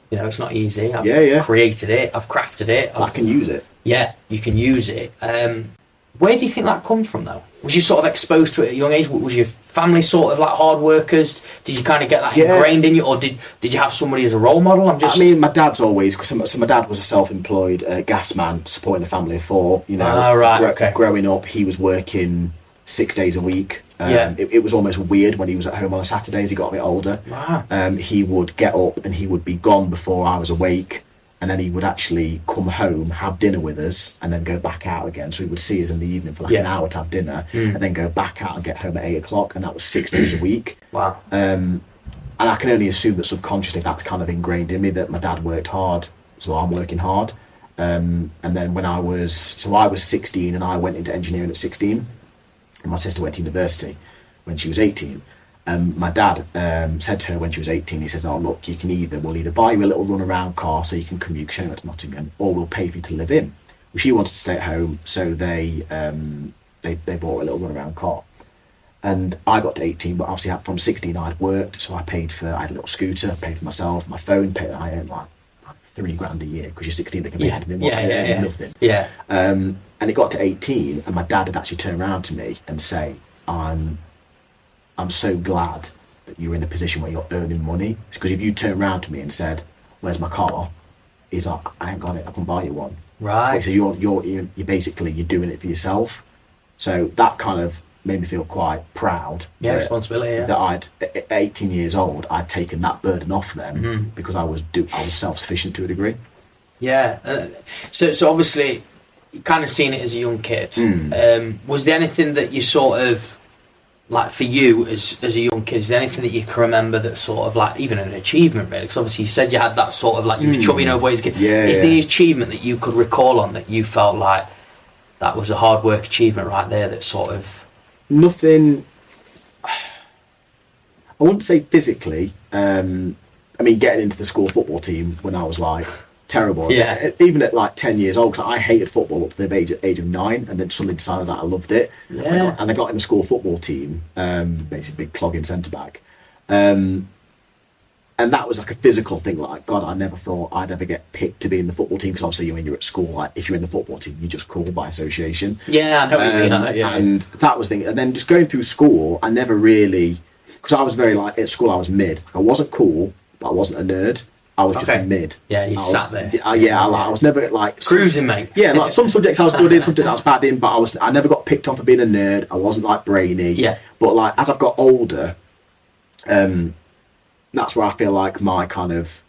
It's not easy. I've created it, I've crafted it. I can use it. Yeah, you can use it. Where do you think that comes from, though? Was you sort of exposed to it at a young age? Was your family sort of like hard workers? Did you kind of get that ingrained in you, or did you have somebody as a role model? I mean, my dad's always, because my dad was a self-employed gas man supporting a family of 4. Growing up, he was working 6 days a week. It was almost weird when he was at home on a Saturday as he got a bit older. Wow. He would get up and he would be gone before I was awake. And then he would actually come home, have dinner with us, and then go back out again. So he would see us in the evening for an hour to have dinner, and then go back out and get home at 8 o'clock. And that was 6 days a week. Wow. And I can only assume that subconsciously that's kind of ingrained in me, that my dad worked hard, so I'm working hard. And then when I was 16 and I went into engineering at 16, and my sister went to university when she was 18. My dad said to her when she was 18, he said, "Oh look, we'll either buy you a little run around car so you can commute showing to Nottingham, or we'll pay for you to live in." Well, she wanted to stay at home, so they bought a little run around car. And I got to 18, but obviously from 16 I'd worked, so I had a little scooter, paid for myself, my phone, I earned like $3,000 a year, because you're 16, they can pay anything, nothing. Yeah. And it got to 18, and my dad had actually turned around to me and say, I'm so glad that you're in a position where you're earning money, because if you turned around to me and said, "Where's my car?" He's like, "I ain't got it, I can buy you one." Right. So you're basically, you're doing it for yourself. So that kind of made me feel quite proud. Yeah, responsibility. Yeah. That at 18 years old, I'd taken that burden off them, because I was self-sufficient to a degree. Yeah. So obviously, you kind of seen it as a young kid. Was there anything that you sort of, like for you as a young kid, is there anything that you can remember that sort of like even an achievement really? Because obviously you said you had that sort of like you was chubbing over as a kid. Is there an achievement that you could recall on that you felt like that was a hard work achievement right there that sort of... Nothing, I wouldn't say physically. I mean, getting into the school football team when I was like terrible. Yeah. Even at like 10 years old, because I hated football up to the age of 9, and then suddenly decided that I loved it. Yeah. I got in the school football team, basically big clogging centre back. And that was like a physical thing. Like, God, I never thought I'd ever get picked to be in the football team, because obviously when you're at school, like if you're in the football team, you're just called by association. Yeah, I know what you mean. Yeah. And that was the thing. And then just going through school, I never really, because I was very like, at school I was mid. I wasn't cool, but I wasn't a nerd. I was just mid. Yeah, you sat there. I was never like cruising, mate. Yeah, like some subjects I was good in, some subjects I was bad in, but I never got picked on for being a nerd. I wasn't like brainy. Yeah. But like as I've got older, that's where I feel like my kind of,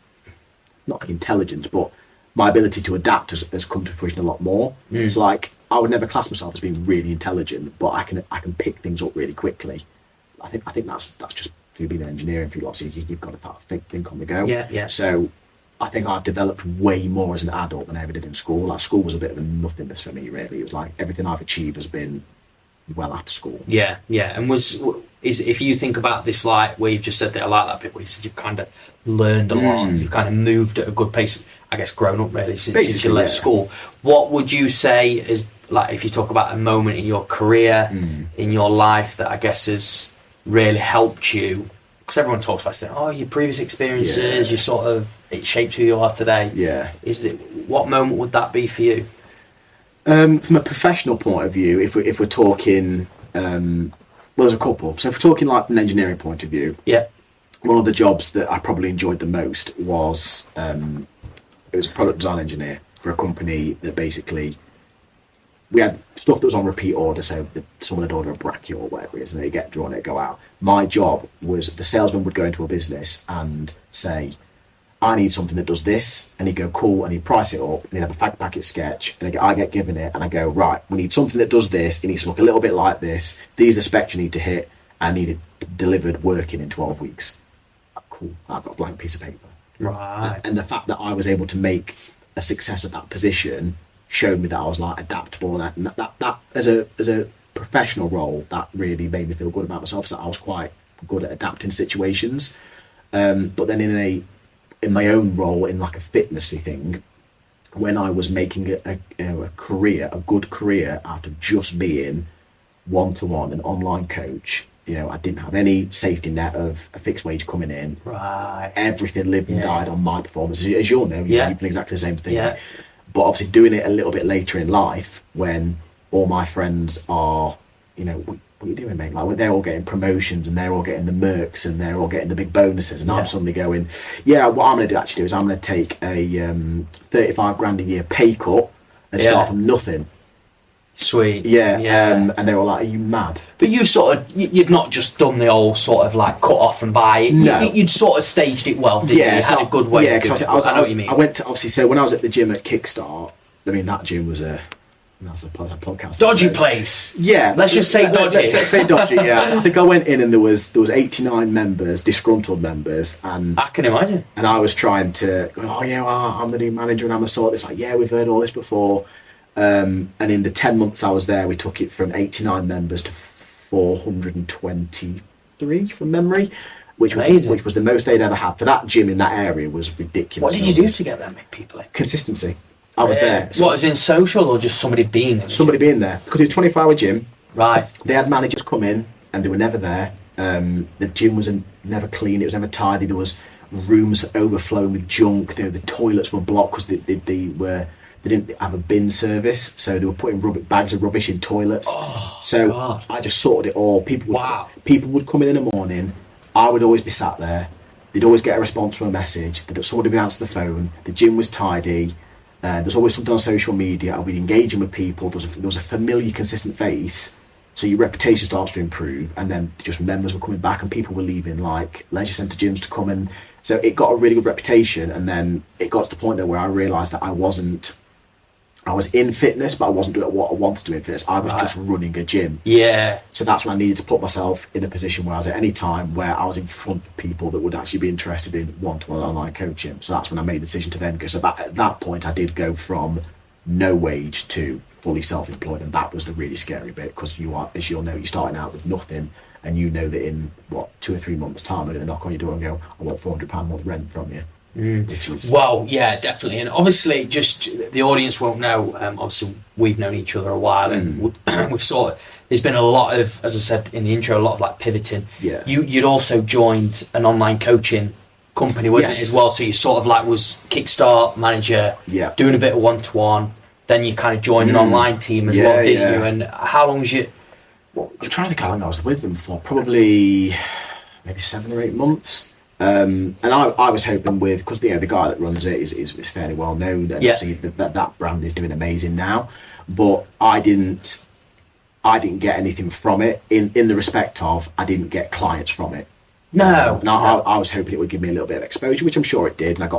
not intelligence, but my ability to adapt has come to fruition a lot more. It's like I would never class myself as being really intelligent, but I can pick things up really quickly. I think that's just through being an engineering field. Obviously, you've got to think on the go. Yeah. So I think I've developed way more as an adult than I ever did in school. Like school was a bit of a nothingness for me, really. It was like everything I've achieved has been well after school. Yeah. And if you think about this, like where you've just said that, I like that bit where you said you've kind of learned a lot, you've kind of moved at a good pace, I guess, grown up really since you left school. What would you say is, like, if you talk about a moment in your career, in your life that I guess has really helped you? Because everyone talks about saying, "Oh, your previous experiences, it shaped who you are today." Yeah. What moment would that be for you? From a professional point of view, if we're talking, well, there's a couple. So if we're talking like from an engineering point of view, one of the jobs that I probably enjoyed the most was it was a product design engineer for a company that basically, we had stuff that was on repeat order. So someone would order a bracket or whatever it is, and they get drawn, it go out. My job was the salesman would go into a business and say, "I need something that does this," and he'd go, "Cool," and he'd price it up, and he'd have a fact packet sketch, and I get given it, and I go, "Right, we need something that does this, it needs to look a little bit like this, these are the specs you need to hit, and need it delivered working in 12 weeks. Cool, I've got a blank piece of paper. Right. And the fact that I was able to make a success at that position showed me that I was like adaptable, and that as a professional role, that really made me feel good about myself, so that I was quite good at adapting situations. But then in my own role in like a fitnessy thing, when I was making a good career out of just being one-to-one, an online coach, I didn't have any safety net of a fixed wage coming in. Right. Everything lived and died on my performance. As you'll know, you've been exactly the same thing. Yeah. But obviously doing it a little bit later in life, when all my friends are, what are you doing, mate? Like, they're all getting promotions and they're all getting the mercs and they're all getting the big bonuses, and I'm suddenly going, what I'm going to do actually is I'm going to take a 35 grand a year pay cut and start from nothing. Sweet. And they were like, "Are you mad?" But you'd not just done the old sort of like cut off and buy it. No. You'd sort of staged it well, didn't you? You had a good way. Yeah, because I know what you mean. I went to, obviously, so when I was at the gym at Kickstart, I mean, that gym was that's a podcast. Dodgy place. Yeah. Let's just say dodgy. Let's say dodgy, yeah. I think I went in and there was 89 members, disgruntled members, and I can imagine. And I was trying to go, I'm the new manager and I'm a sort. It's like, we've heard all this before. And in the 10 months I was there, we took it from 89 members to 425 3 from memory, which was the most they'd ever had. For that gym in that area was ridiculous. What did you do to get them people in? Consistency. I was there. So what, as in social or just somebody being there? Somebody being there. Because it was a 24-hour gym. Right. They had managers come in and they were never there. The gym was never clean, it was never tidy. There was rooms overflowing with junk. The toilets were blocked because they didn't have a bin service, so they were putting bags of rubbish in toilets. God. I just sorted it all. People would come in the morning. I would always be sat there. They'd always get a response from a message. Somebody would answer the phone. The gym was tidy. There's always something on social media. I'd be engaging with people. There was a familiar, consistent face. So your reputation starts to improve, and then just members were coming back and people were leaving like leisure centre gyms to come in. So it got a really good reputation, and then it got to the point there where I realised that I was in fitness, but I wasn't doing what I wanted to do in fitness. I was just running a gym. Yeah. So that's when I needed to put myself in a position where I was at any time where I was in front of people that would actually be interested in one-to-one online coaching. So that's when I made the decision to then go. So at that point, I did go from no wage to fully self-employed, and that was the really scary bit, because you are, as you'll know, you're starting out with nothing, and you know that in 2 or 3 months' time they're going to knock on your door and go, I want £400 a month rent from you. Well, yeah, definitely. And obviously, just the audience won't know, obviously we've known each other a while, and we've sort of, there's been a lot of, as I said in the intro, a lot of like pivoting. Yeah. You'd also joined an online coaching company, wasn't it, as well? So you sort of like was Kickstart manager, doing a bit of one-to-one. Then you kind of joined an online team as well, didn't you? And how long was you? Well, I'm trying to think how long I was with them for. Probably maybe 7 or 8 months. And I was hoping because the guy that runs it is fairly well known, and obviously that brand is doing amazing now. But I didn't get anything from it in the respect of I didn't get clients from it. No. I was hoping it would give me a little bit of exposure, which I'm sure it did. And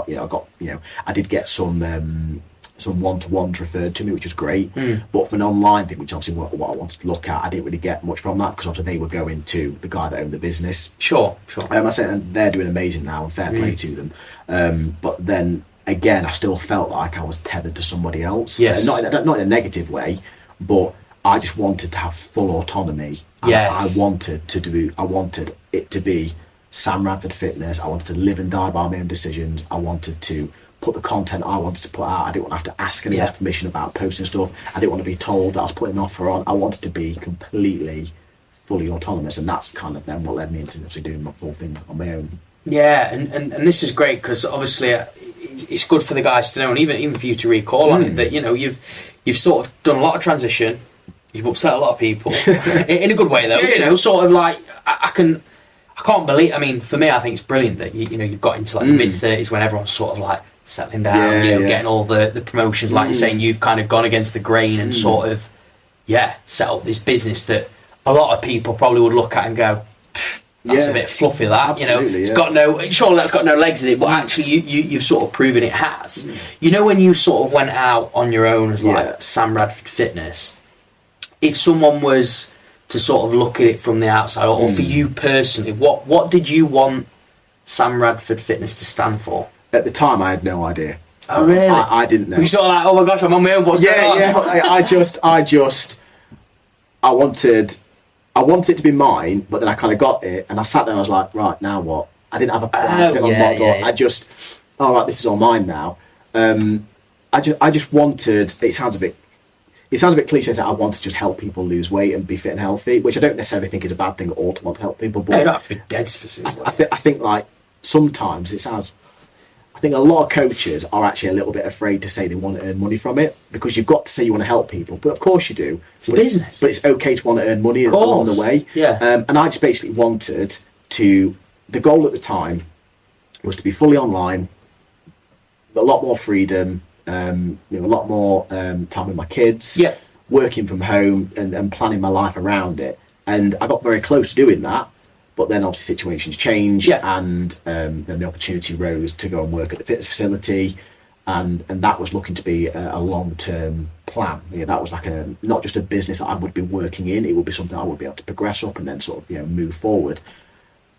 I did get some one-to-ones referred to me, which was great. But from an online thing, which obviously what I wanted to look at, I didn't really get much from that, because obviously they were going to the guy that owned the business. Sure. I said, and they're doing amazing now, and fair play to them. But then again, I still felt like I was tethered to somebody else. Yes. Not in a negative way, but I just wanted to have full autonomy. Yes. I wanted it to be Sam Radford Fitness. I wanted to live and die by my own decisions. I wanted to put the content I wanted to put out. I didn't want to have to ask anyone's permission about posting stuff. I didn't want to be told that I was putting an offer on. I wanted to be completely, fully autonomous, and that's kind of then what led me into obviously doing my full thing on my own. Yeah, and this is great, because obviously it's good for the guys to know, and even for you to recall on it, that you've sort of done a lot of transition. You've upset a lot of people in a good way, though. Sort of like I can't believe. I mean, for me, I think it's brilliant that you've got into like the mid-30s when everyone's sort of like settling down, getting all the promotions, like you're saying. You've kind of gone against the grain and sort of set up this business that a lot of people probably would look at and go, that's a bit fluffy, that. It's got surely that's got no legs in it, but actually you've sort of proven it has. When you sort of went out on your own as like Sam Radford Fitness, if someone was to sort of look at it from the outside, or for you personally, what did you want Sam Radford Fitness to stand for? At the time, I had no idea. Oh, really? I didn't know. You sort of like, oh my gosh, I'm on my own. What's going on? I wanted it to be mine, but then I kind of got it, and I sat there and I was like, right, now what? I didn't have a plan. I just, all right, this is all mine now. I just wanted. It sounds a bit cliche that I want to just help people lose weight and be fit and healthy, which I don't necessarily think is a bad thing at all, to want to help people. But you don't have to be dead specific. I think like sometimes it sounds. I think a lot of coaches are actually a little bit afraid to say they want to earn money from it, because you've got to say you want to help people, but of course you do. It's a business. But it's okay to want to earn money along the way. Yeah. And I just basically wanted to. The goal at the time was to be fully online, a lot more freedom. A lot more time with my kids, working from home and planning my life around it. And I got very close to doing that, but then obviously situations changed, and then the opportunity rose to go and work at the fitness facility, and that was looking to be a long-term plan. That was like not just a business that I would be working in, it would be something I would be able to progress up and then sort of move forward.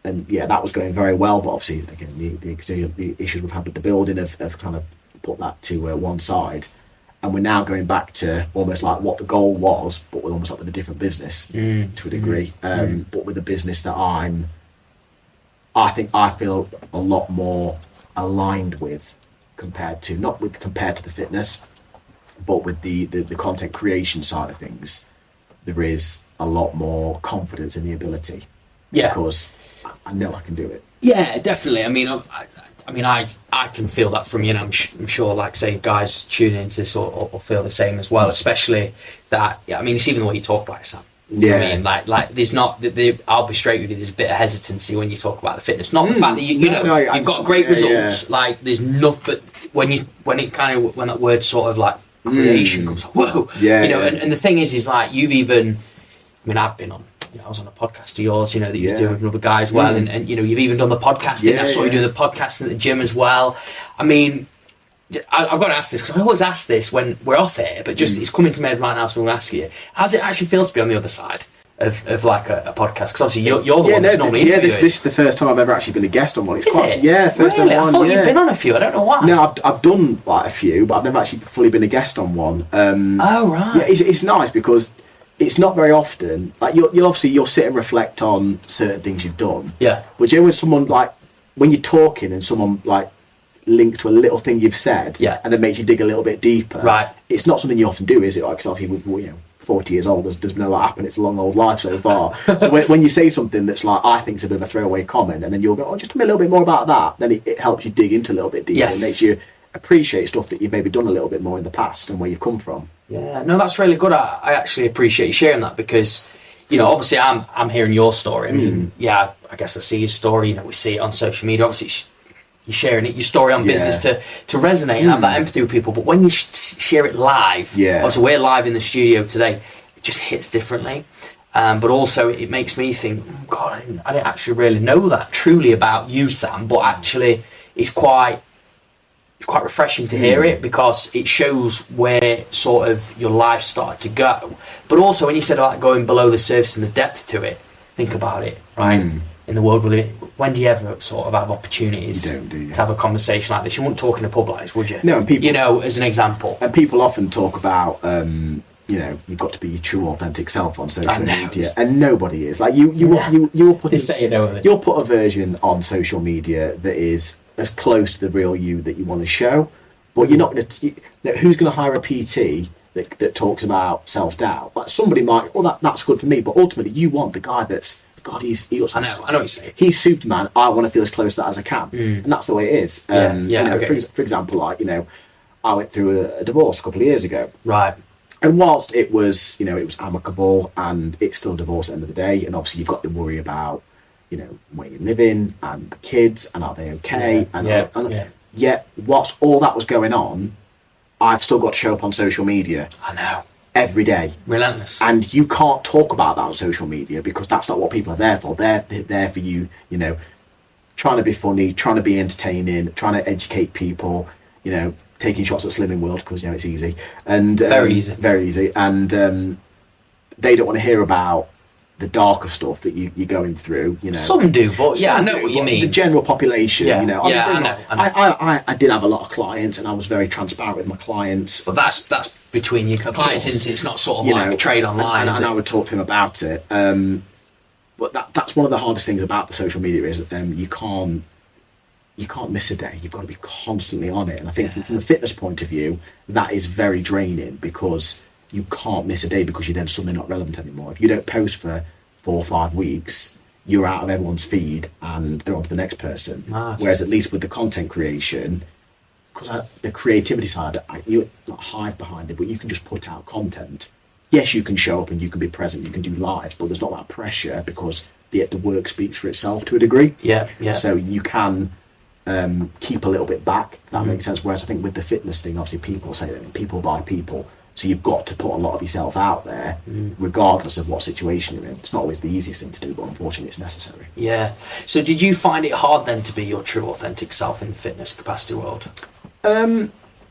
And that was going very well, but obviously again the issues we've had with the building have kind of put that to one side. and we're now going back to almost like what the goal was, but we're almost like with a different business to a degree. But with a business that I think I feel a lot more aligned with compared to the fitness, but with the content creation side of things. There is a lot more confidence in the ability, because I know I can do it. Yeah, definitely. I can feel that from you, and I'm sure, like, say, guys tuning into this or feel the same as well. Especially that, it's even the way you talk about it, Sam. Yeah. Like there's not. I'll be straight with you. There's a bit of hesitancy when you talk about the fitness. Not the fact that you've got great results. Yeah. Like there's nothing. But when that word sort of like creation comes up, whoa. Yeah. And the thing is like you've even. I've been on. I was on a podcast of yours, that you were doing with another guy as well, and you've even done the podcasting. I saw you do the podcasting at the gym as well. I've got to ask this, because I always ask this when we're off air, but just it's coming to my head right now, so I'm going to ask you: how does it actually feel to be on the other side of like a podcast? Because obviously you're the one that's normally interviewing. This is the first time I've ever actually been a guest on one. Is it? Yeah, first really? on one. I thought you'd been on a few. I don't know why. No, I've done like a few, but I've never actually fully been a guest on one. Oh right. Yeah, it's nice because it's not very often. Like you'll sit and reflect on certain things you've done. Yeah. But when someone when you're talking and someone links to a little thing you've said, and then makes you dig a little bit deeper. Right. It's not something you often do, is it? Because obviously, 40 years old, there's been a lot happen. It's a long old life so far. So when you say something that's like, I think it's a bit of a throwaway comment, and then you'll go, just tell me a little bit more about that. Then it helps you dig into a little bit deeper. Yes. It makes you appreciate stuff that you've maybe done a little bit more in the past and where you've come from. Yeah, no, that's really good. I actually appreciate you sharing that, because obviously I'm hearing your story. I guess I see your story. We see it on social media. Obviously you're sharing your story on business to resonate and have that empathy with people. But when you share it live, obviously we're live in the studio today, it just hits differently. But also it makes me think, God, I didn't actually really know that truly about you, Sam. But actually it's quite refreshing to hear it, because it shows where sort of your life started to go. But also when you said about going below the surface and the depth to it, think about it, right? In the world, when do you ever sort of have opportunities to have a conversation like this? You wouldn't talk in a pub like this, would you? No, and people, as an example. And people often talk about, you've got to be your true, authentic self on social media, and nobody is. Like you'll put a version on social media that is as close to the real you that you want to show, but you're not going to. Who's going to hire a PT that talks about self-doubt? Like somebody might. Well, that's good for me, but ultimately you want the guy that's. God, he looks. I know what you're saying. He's Superman. I want to feel as close to that as I can, and that's the way it is. Okay. For example, I went through a divorce a couple of years ago. Right. And whilst it was, it was amicable, and it's still a divorce at the end of the day, and obviously you've got to worry about, where you're living and the kids, and are they okay? Yet, whilst all that was going on, I've still got to show up on social media. I know. Every day. Relentless. And you can't talk about that on social media, because that's not what people are there for. They're there for you, trying to be funny, trying to be entertaining, trying to educate people, taking shots at Slimming World, because it's easy, and very easy, and they don't want to hear about the darker stuff that you're going through. Some do, but I know what you mean. The general population, I know. I did have a lot of clients, and I was very transparent with my clients. But that's between you clients, isn't it? It's not sort of like trade online. And I would talk to them about it. But that's one of the hardest things about the social media is you can't miss a day. You've got to be constantly on it. And I think from the fitness point of view, that is very draining, because you can't miss a day, because you're then suddenly not relevant anymore. If you don't post for 4 or 5 weeks, you're out of everyone's feed and they're on to the next person. Nice. Whereas at least with the content creation, because the creativity side, you not hide behind it, but you can just put out content. Yes, you can show up and you can be present, you can do live, but there's not that pressure, because the work speaks for itself to a degree. Yeah. So you can keep a little bit back, if that makes sense. Whereas I think with the fitness thing, obviously people say that people buy people. So you've got to put a lot of yourself out there, regardless of what situation you're in. It's not always the easiest thing to do, but unfortunately it's necessary. Yeah. So did you find it hard then to be your true, authentic self in the fitness capacity world?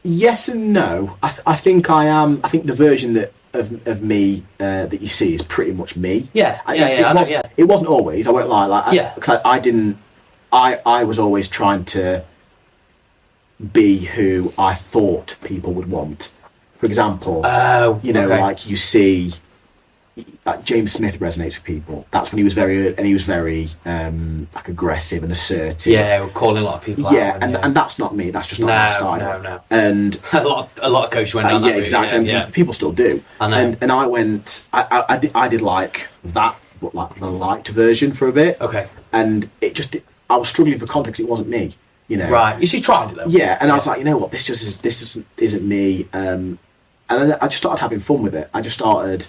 Yes and no. I think I am. I think the version of me that you see is pretty much me. It wasn't always. I won't lie. I was always trying to be who I thought people would want. For example, like you see, like James Smith resonates with people. That's when he was very like aggressive and assertive. Yeah, we're calling a lot of people out. And that's not me. That's just not my style. No. And a lot of coaches went down that route. Exactly. And people still do. I know. And I went. I did like that, but like the light version for a bit. Okay. And I was struggling for content because it wasn't me. Right. You see, tried it though. Yeah, and I was like, you know what, this isn't me. And then I just started having fun with it. I just started,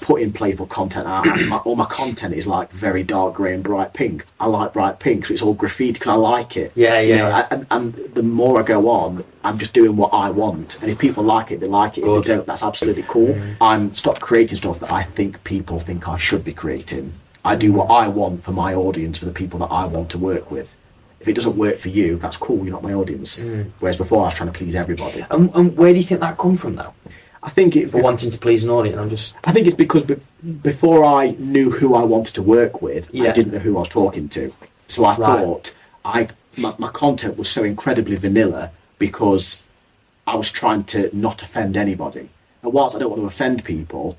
putting playful content out. All my content is like very dark grey and bright pink. I like bright pink, so it's all graffiti because I like it. And the more I go on, I'm just doing what I want. And if people like it, they like it. Good. If they don't, that's absolutely cool. I'm stop creating stuff that I think people think I should be creating. I do what I want for my audience, for the people that I want to work with. If it doesn't work for you, that's cool, you're not my audience. Whereas before I was trying to please everybody. And where do you think that come from though? I think for wanting to please an audience, I think it's because before I knew who I wanted to work with, I didn't know who I was talking to. So I thought my content was so incredibly vanilla because I was trying to not offend anybody. And whilst I don't want to offend people,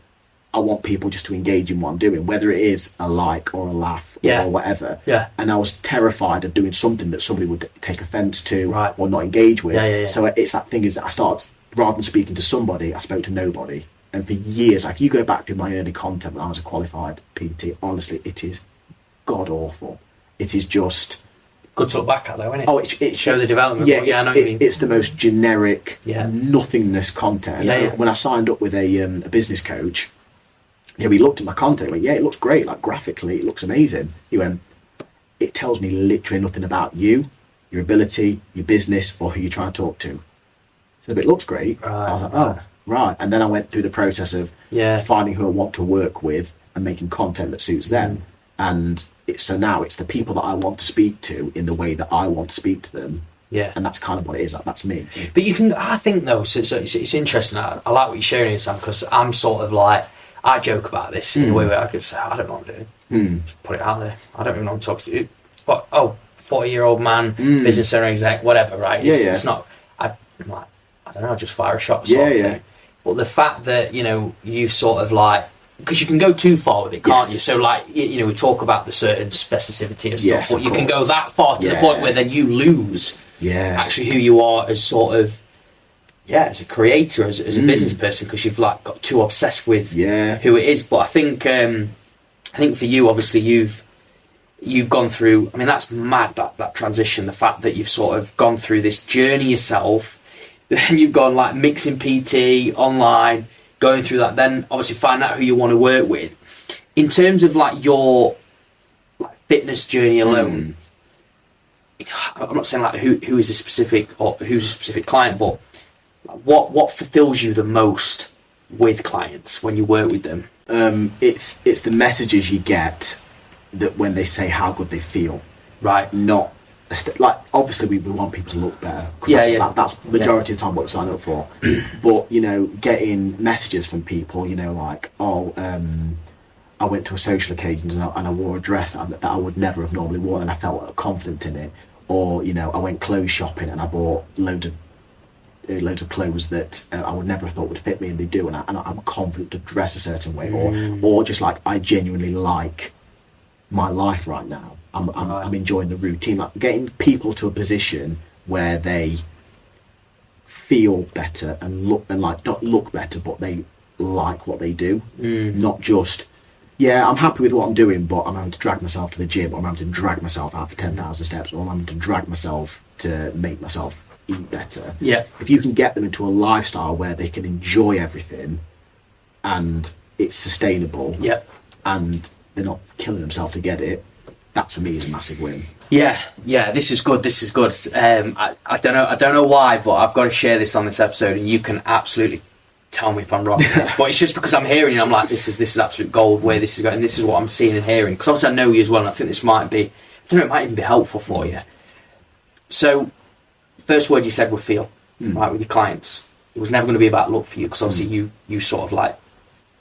I want people just to engage in what I'm doing, whether it is a like or a laugh or whatever. Yeah. And I was terrified of doing something that somebody would take offence to or not engage with. Yeah. So it's that thing is that I started, rather than speaking to somebody, I spoke to nobody. And for years, if you go back through my early content when I was a qualified PT, honestly, it is god awful. It is just... Good to look back at though, isn't it? Oh, it shows the development. Yeah, I know what you mean. It's the most generic, nothingness content. When I signed up with a business coach, he looked at my content and went, it looks great, like graphically, it looks amazing. He went, it tells me literally nothing about you, your ability, your business, or who you're trying to talk to. So it looks great. I was like, oh, right. And then I went through the process of finding who I want to work with and making content that suits them. And now it's the people that I want to speak to in the way that I want to speak to them. Yeah. And that's kind of what it is. That's me. But I think though, so it's interesting. I like what you're sharing here, Sam, because I'm sort of like, I joke about this in a way where I could say, I don't know what I'm doing. Just put it out there. I don't even know what I'm talking to. But, 40-year-old man, business owner, exec, whatever, right? It's not, I don't know, just fire a shot sort of thing. But the fact that, you sort of like, because you can go too far with it, can't you? So like, we talk about the certain specificity of stuff, but you can go that far to the point where then you lose actually who you are as sort of, as a creator, as a business person, because you've like got too obsessed with who it is. But I think for you, obviously, you've gone through. I mean, that's mad, that transition. The fact that you've sort of gone through this journey yourself, then you've gone like mixing PT online, going through that, then obviously find out who you want to work with. In terms of like your like fitness journey alone, I'm not saying like who is a specific or who's a specific client, but what fulfills you the most with clients when you work with them? It's the messages you get that when they say how good they feel, right? Not like obviously we want people to look better. That's the majority of the time what we sign up for. But getting messages from people, like I went to a social occasion and I wore a dress that I would never have normally worn and I felt confident in it. Or I went clothes shopping and I bought loads of clothes that I would never have thought would fit me, and they do, and I'm confident to dress a certain way, or just like I genuinely like my life right now. I'm enjoying the routine, like getting people to a position where they feel better and not look better, but they like what they do, not just I'm happy with what I'm doing, but I'm having to drag myself to the gym, or I'm having to drag myself out for 10,000 steps, or I'm having to drag myself to make myself eat better. If you can get them into a lifestyle where they can enjoy everything and it's sustainable and they're not killing themselves to get it, that for me is a massive win. This is good. I don't know why, but I've got to share this on this episode, and you can absolutely tell me if I'm wrong with this, but it's just because I'm hearing, I'm like, this is absolute gold where this is going, and this is what I'm seeing and hearing, because obviously I know you as well, and I think this might be, it might even be helpful for you. So first word you said was feel, right, with your clients. It was never going to be about look for you, because obviously you sort of like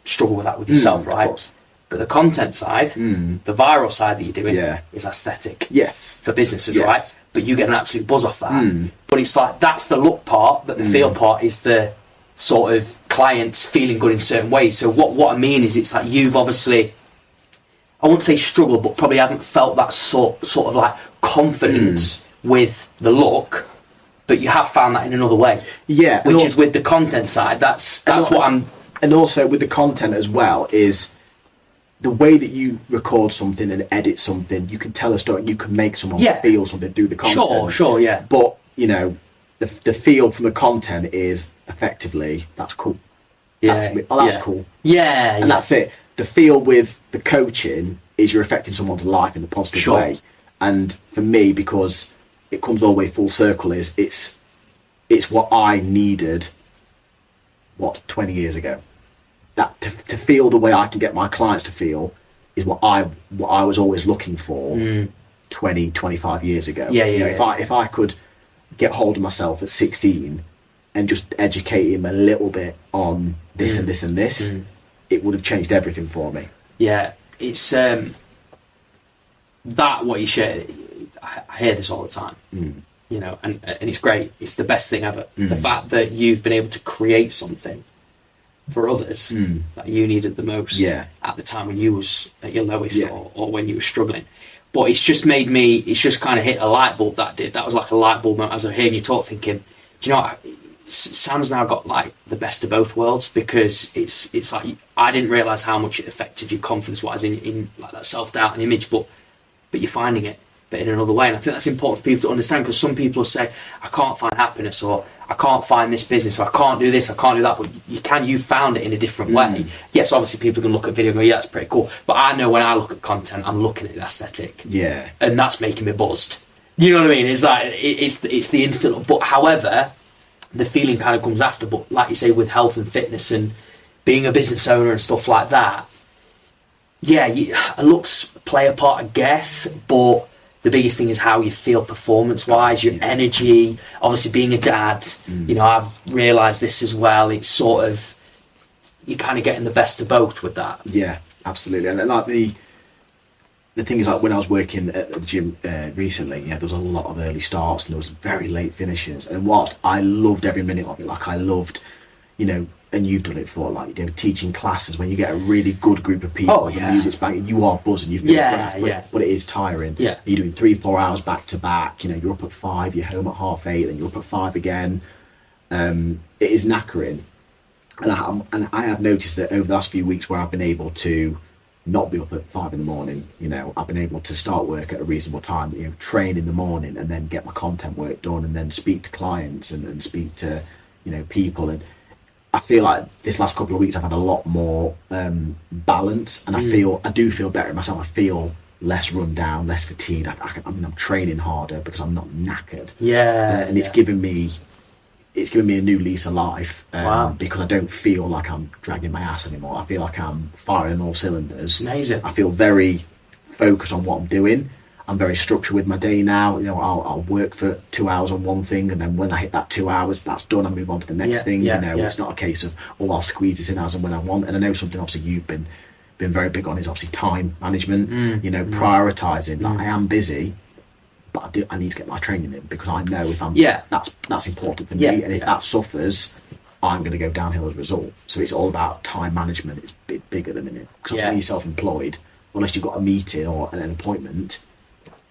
struggle with that with yourself, right? But the content side, the viral side that you're doing is aesthetic. Yes. For businesses, right? But you get an absolute buzz off that. But it's like, that's the look part, but the feel part is the sort of clients feeling good in certain ways. So what I mean is, it's like you've obviously, I won't say struggled, but probably haven't felt that sort of like confidence with the look, but you have found that in another way. Yeah. Which is with the content side. That's what I'm... And also with the content as well, is the way that you record something and edit something, you can tell a story, you can make someone feel something through the content. Sure, yeah. But, you know, the feel from the content is effectively, that's cool. That's cool. Yeah. And that's it. The feel with the coaching is you're affecting someone's life in a positive way. And for me, because it comes all the way full circle, it's what I needed, 20 years ago. That to feel the way I can get my clients to feel is what I was always looking for 20, 25 years ago. If I could get hold of myself at 16 and just educate him a little bit on this and this and this, it would have changed everything for me. Yeah, it's that what you share. I hear this all the time, you know, and it's great. It's the best thing ever. The fact that you've been able to create something for others that you needed the most at the time when you was at your lowest or when you were struggling. But it's just made me, it's just kind of hit a light bulb. That was like a light bulb moment as I'm hearing you talk, thinking, do you know what, Sam's now got like the best of both worlds, because it's like, I didn't realise how much it affected you confidence wise in like that self-doubt and image, but you're finding it, but in another way. And I think that's important for people to understand, because some people say, I can't find happiness, or I can't find this business, or I can't do this, I can't do that. But you found it in a different way. Yes, obviously people can look at video and go, yeah, that's pretty cool. But I know when I look at content, I'm looking at the aesthetic. Yeah. And that's making me buzzed. You know what I mean? It's like, it's the instant. But however, the feeling kind of comes after. But like you say, with health and fitness and being a business owner and stuff like that, looks play a part, I guess, but the biggest thing is how you feel performance-wise, your energy. Obviously, being a dad, you know, I've realised this as well. It's sort of, you're kind of getting the best of both with that. Yeah, absolutely. And like the thing is, like when I was working at the gym recently, there was a lot of early starts and there was very late finishes. And what I loved every minute of it. Like I loved, you know, and you've done it before, like you know, teaching classes when you get a really good group of people. And the music's banging, you are buzzing, you feel great, but it is tiring. You're doing 3-4 hours back to back. You know, you're up at 5, you're home at 8:30, then you're up at 5 again. It is knackering, and I have noticed that over the last few weeks where I've been able to not be up at 5 in the morning, you know, I've been able to start work at a reasonable time, you know, train in the morning and then get my content work done and then speak to clients and speak to, you know, people. And I feel like this last couple of weeks I've had a lot more balance, and I do feel better in myself. I feel less run down, less fatigued. I mean, I'm training harder because I'm not knackered. And it's given me a new lease of life, because I don't feel like I'm dragging my ass anymore. I feel like I'm firing on all cylinders. Amazing. I feel very focused on what I'm doing. I'm very structured with my day now. You know, I'll work for 2 hours on one thing, and then when I hit that 2 hours, that's done. I move on to the next thing. It's not a case of, I'll squeeze this in as and when I want. And I know something obviously you've been very big on is obviously time management. You know, prioritizing. Like I am busy, but I need to get my training in, because I know if I'm that's important for me, and if that suffers, I'm going to go downhill as a result. So it's all about time management. It's a bit big at the minute, because when you're self-employed, unless you've got a meeting or an appointment,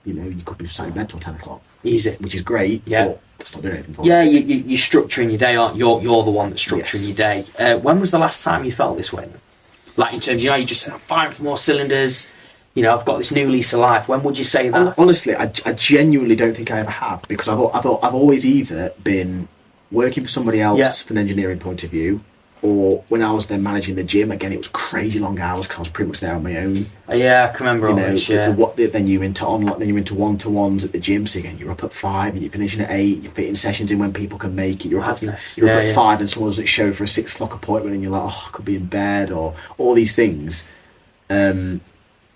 you know, you could be sat in bed till 10 o'clock. Easy. Which is great, but that's not doing anything for you. You're structuring your day, aren't you? You're the one that's structuring your day. When was the last time you felt this way? Like in terms, you know, you just said, I'm firing for more cylinders, you know, I've got this new lease of life. When would you say that? Honestly, I genuinely don't think I ever have, because I've always either been working for somebody else from an engineering point of view, or when I was then managing the gym, again, it was crazy long hours because I was pretty much there on my own. I can remember all this, then you're into online, then you're into one-to-ones at the gym, so again, you're up at 5 and you're finishing at 8, you're fitting sessions in when people can make it, you're up at 5 and someone's at show for a 6 o'clock appointment and you're like, I could be in bed, or all these things. And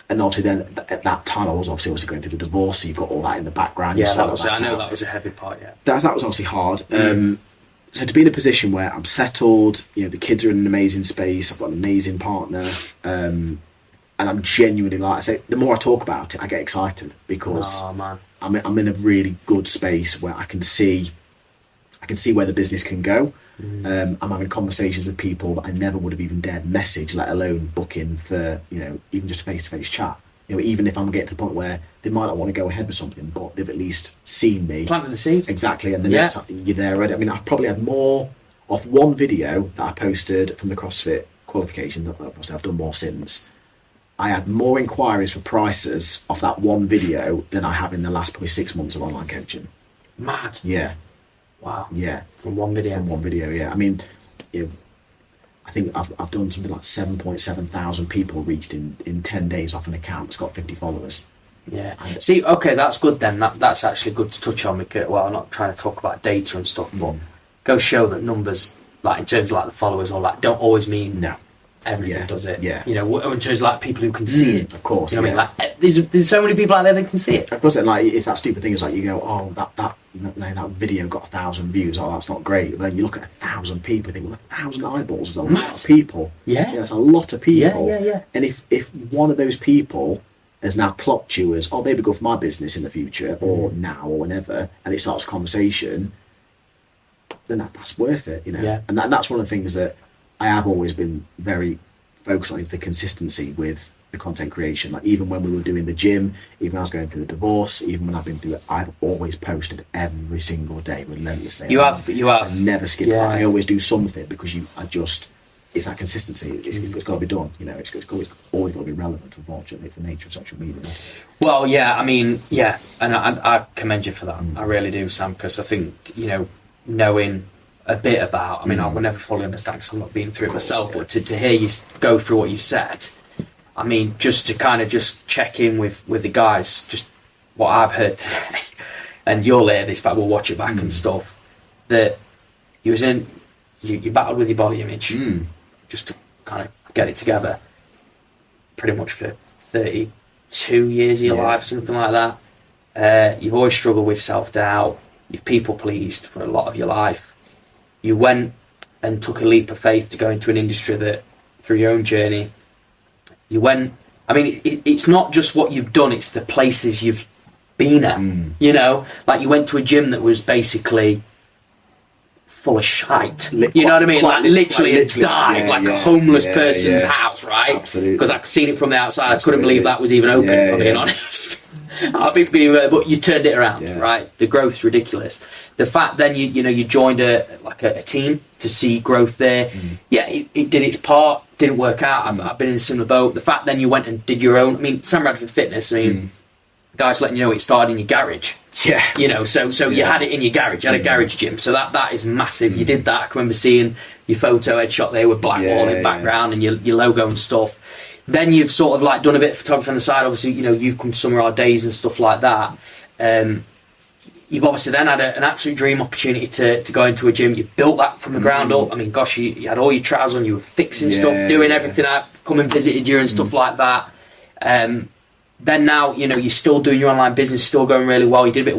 obviously then at that time I was obviously going through the divorce, so you've got all that in the background. I know that was a heavy part, That was obviously hard. So to be in a position where I'm settled, you know, the kids are in an amazing space, I've got an amazing partner, and I'm genuinely, like I say, the more I talk about it, I get excited, because I'm in a really good space where I can see where the business can go. I'm having conversations with people that I never would have even dared message, let alone booking for, even just a face-to-face chat. Even if I'm getting to the point where they might not want to go ahead with something, but they've at least seen me. Planted the seed. Exactly, and the next time you're there already. I mean, I've probably had more off one video that I posted from the CrossFit qualification. Obviously, I've done more since. I had more inquiries for prices off that one video than I have in the last probably 6 months of online coaching. Mad. Yeah. Wow. Yeah. From one video. From one video, yeah. I mean, I think I've done something like 7.7 thousand people reached in 10 days off an account that's got 50 followers. Yeah. See, okay, that's good then. That's actually good to touch on, because, well, I'm not trying to talk about data and stuff, but go show that numbers, like in terms of like the followers or like, don't always mean everything, does it? Yeah. In terms of like people who can see it. Of course. You know what I mean? Like, there's so many people out there that can see it. Of course, and like it's that stupid thing. It's like you go, oh, that video got 1,000 views. Oh, that's not great. But then you look at 1,000 people, you think, well, 1,000 eyeballs is a lot of people. Yeah. That's a lot of people. Yeah. And if one of those people has now clocked you as, oh, maybe go for my business in the future or now or whenever, and it starts a conversation, then that's worth it, Yeah. And that's one of the things that I have always been very focused on, is the consistency with the content creation. Like even when we were doing the gym, even when I was going through the divorce, even when I've been through it, I've always posted every single day relentlessly. You have. I never skip. Yeah. I always do something because it's that consistency. It's got to be done. It's always got to be relevant. Unfortunately, it's the nature of social media. Well, yeah. I mean, yeah, and I commend you for that. I really do, Sam, because I think knowing a bit about. I mean, I will never fully understand because I'm not being through it myself. But to hear you go through what you said, I mean, just to kind of just check in with the guys, just what I've heard today, and you'll hear this, but we'll watch it back and stuff. That you battled with your body image, just to kind of get it together, pretty much for 32 years of your life, something like that. You've always struggled with self-doubt. You've people-pleased for a lot of your life. You went and took a leap of faith to go into an industry that, through your own journey, you went. I mean, it's not just what you've done; it's the places you've been at. Like you went to a gym that was basically full of shite. You know what I mean? Like literally a dive, like a homeless person's house, right? Absolutely. Because I've seen it from the outside. I couldn't believe that was even open, if I'm being honest. But you turned it around, right? The growth's ridiculous. The fact then you joined a team to see growth there. It did its part, didn't work out. I've been in a similar boat. The fact then you went and did your own. I mean, Sam Radford Fitness. I mean, guys letting you know it started in your garage. Yeah. So you had it in your garage. You had a garage gym. So that is massive. You did that. I can remember seeing your photo headshot there with black wall in the background and your logo and stuff. Then you've sort of like done a bit of photography on the side. Obviously, you've come to some of our days and stuff like that. You've obviously then had an absolute dream opportunity to go into a gym. You built that from the ground up. I mean, gosh, you had all your trousers on. You were fixing stuff, doing everything. I've come and visited you and stuff like that. Then now, you're still doing your online business, still going really well. You did you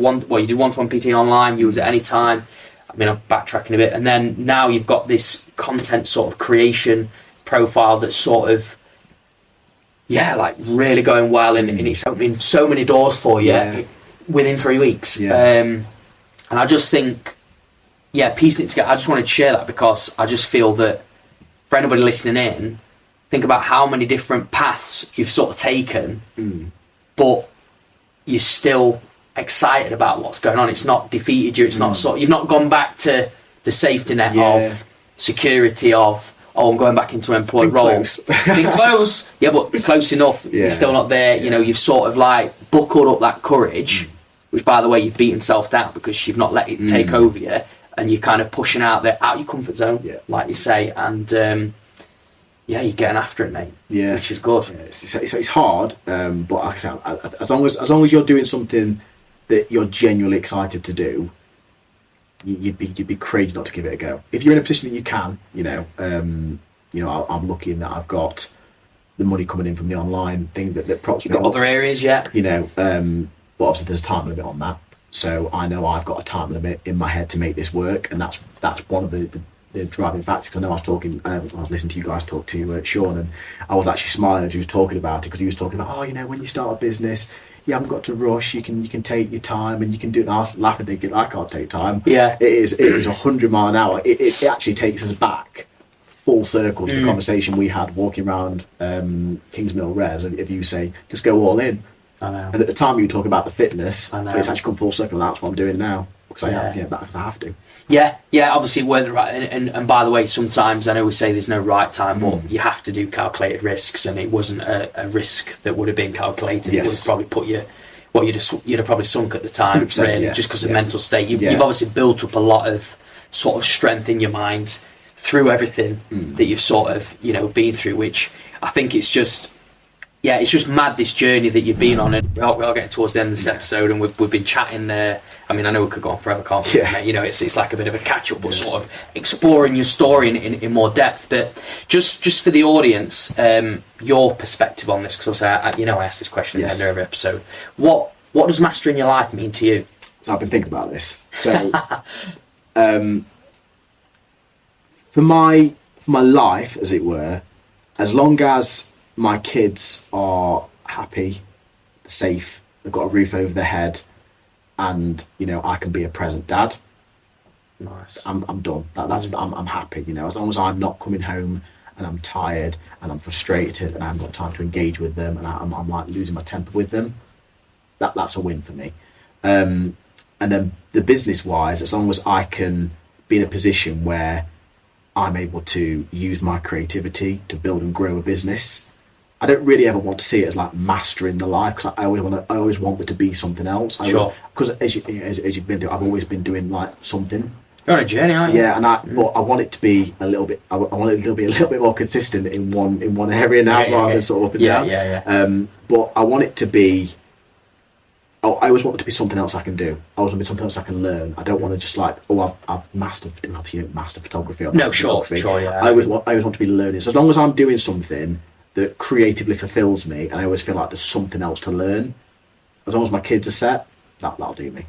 did one-to-one PT online. You was at any time. I mean, I'm backtracking a bit. And then now you've got this content sort of creation profile that's sort of, like really going well, and it's opening so many doors for you within 3 weeks. And I just think, piecing it together, I just wanted to share that because I just feel that for anybody listening in, think about how many different paths you've sort of taken, but you're still excited about what's going on. It's not defeated you. It's not you've not gone back to the safety net of security of, I'm going back into employed roles. Been close, but close enough. You're still not there. You've sort of like buckled up that courage, which, by the way, you've beaten self-doubt because you've not let it take over you, and you're kind of pushing out your comfort zone, like you say, and you're getting after it, mate. Which is good. It's hard, but like I said, as long as you're doing something that you're genuinely excited to do, you'd be crazy not to give it a go. If you're in a position that you can, I'm lucky in that I've got the money coming in from the online thing that props me up. You've got other areas, but obviously there's a time limit on that. So I know I've got a time limit in my head to make this work, and that's one of the driving factors. I know I was listening to you guys talk to Sean, and I was actually smiling as he was talking about it, because he was talking about, when you start a business, you haven't got to rush. You can take your time, and you can do it. And I was laughing thinking, I can't take time. Yeah. It is 100 mile an hour. It actually takes us back full circle to the conversation we had walking around Kingsmill Res, and if you say just go all in. I know. And at the time you were talking about the fitness, I know. but it's actually come full circle. That's what I'm doing now because I have to. Yeah, obviously it weren't the right, and by the way, sometimes I know we say there's no right time, but you have to do calculated risks, and it wasn't a risk that would have been calculated. It would have probably put you, you'd have probably sunk at the time, really, just because of mental state. You've obviously built up a lot of sort of strength in your mind through everything that you've sort of, been through, which I think it's just mad, this journey that you've been on. And we're getting towards the end of this episode, and we've been chatting there. I mean, I know we could go on forever, can't we? Yeah. It's like a bit of a catch up, but sort of exploring your story in more depth. But just for the audience, your perspective on this, because obviously I asked this question at the end of every episode. What does mastering your life mean to you? So I've been thinking about this. So for my life, as it were, as long as my kids are happy, safe, they've got a roof over their head, and I can be a present dad. Nice. I'm done. I'm happy. As long as I'm not coming home and I'm tired and I'm frustrated and I haven't got time to engage with them and I'm like losing my temper with them. That's a win for me. And then the business wise, as long as I can be in a position where I'm able to use my creativity to build and grow a business. I don't really ever want to see it as like mastering the life, because I always want there to be something else. Sure. Because as you've been through, I've always been doing like something. You're on a journey, aren't you? Yeah, and but I want it to be a little bit. I want it to be a little bit more consistent in one area now, rather than sort of up and down. Yeah. But I want it to be. I always want it to be something else I can do. I always want it to be something else I can learn. I don't want to just like, I've mastered. Obviously, you don't master photography. No, sure, yeah. I always want to be learning. So as long as I'm doing something that creatively fulfills me, and I always feel like there's something else to learn, as long as my kids are set, that'll do me.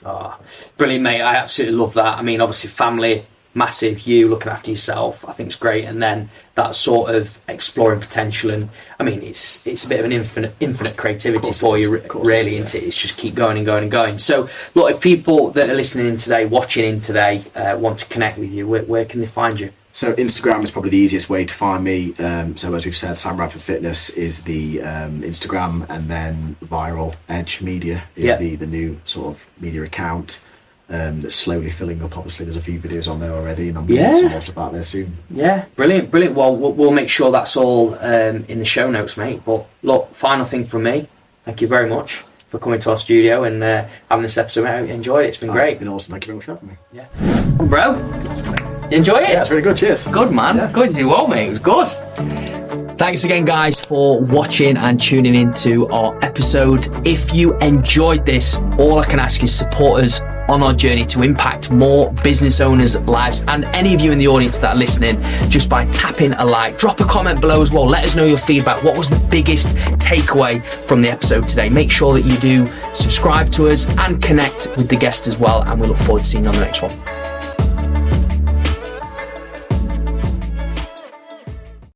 Oh, brilliant, mate. I absolutely love that. I mean, obviously family, massive, you looking after yourself, I think it's great. And then that sort of exploring potential, and I mean, it's a bit of an infinite creativity for you, really, isn't it? It's just keep going and going and going. So look, if people that are listening in today, watching in today, want to connect with you, where can they find you? So Instagram is probably the easiest way to find me. So as we've said, Sam Radford Fitness is the Instagram, and then Viral Edge Media is the new sort of media account that's slowly filling up. Obviously, there's a few videos on there already, and I'm doing some more stuff out there soon. Yeah, brilliant. Well, we'll make sure that's all in the show notes, mate. But look, final thing from me, thank you very much for coming to our studio and having this episode. I enjoyed it. It's been great. It's been awesome. Thank you very much for having me. Yeah, bro. You enjoy it? Yeah, it's really good. Cheers. Good, man. Yeah. Good. You did well, mate. It was good. Thanks again, guys, for watching and tuning into our episode. If you enjoyed this, all I can ask is support us on our journey to impact more business owners' lives, and any of you in the audience that are listening, just by tapping a like. Drop a comment below as well. Let us know your feedback. What was the biggest takeaway from the episode today? Make sure that you do subscribe to us and connect with the guest as well, and we look forward to seeing you on the next one.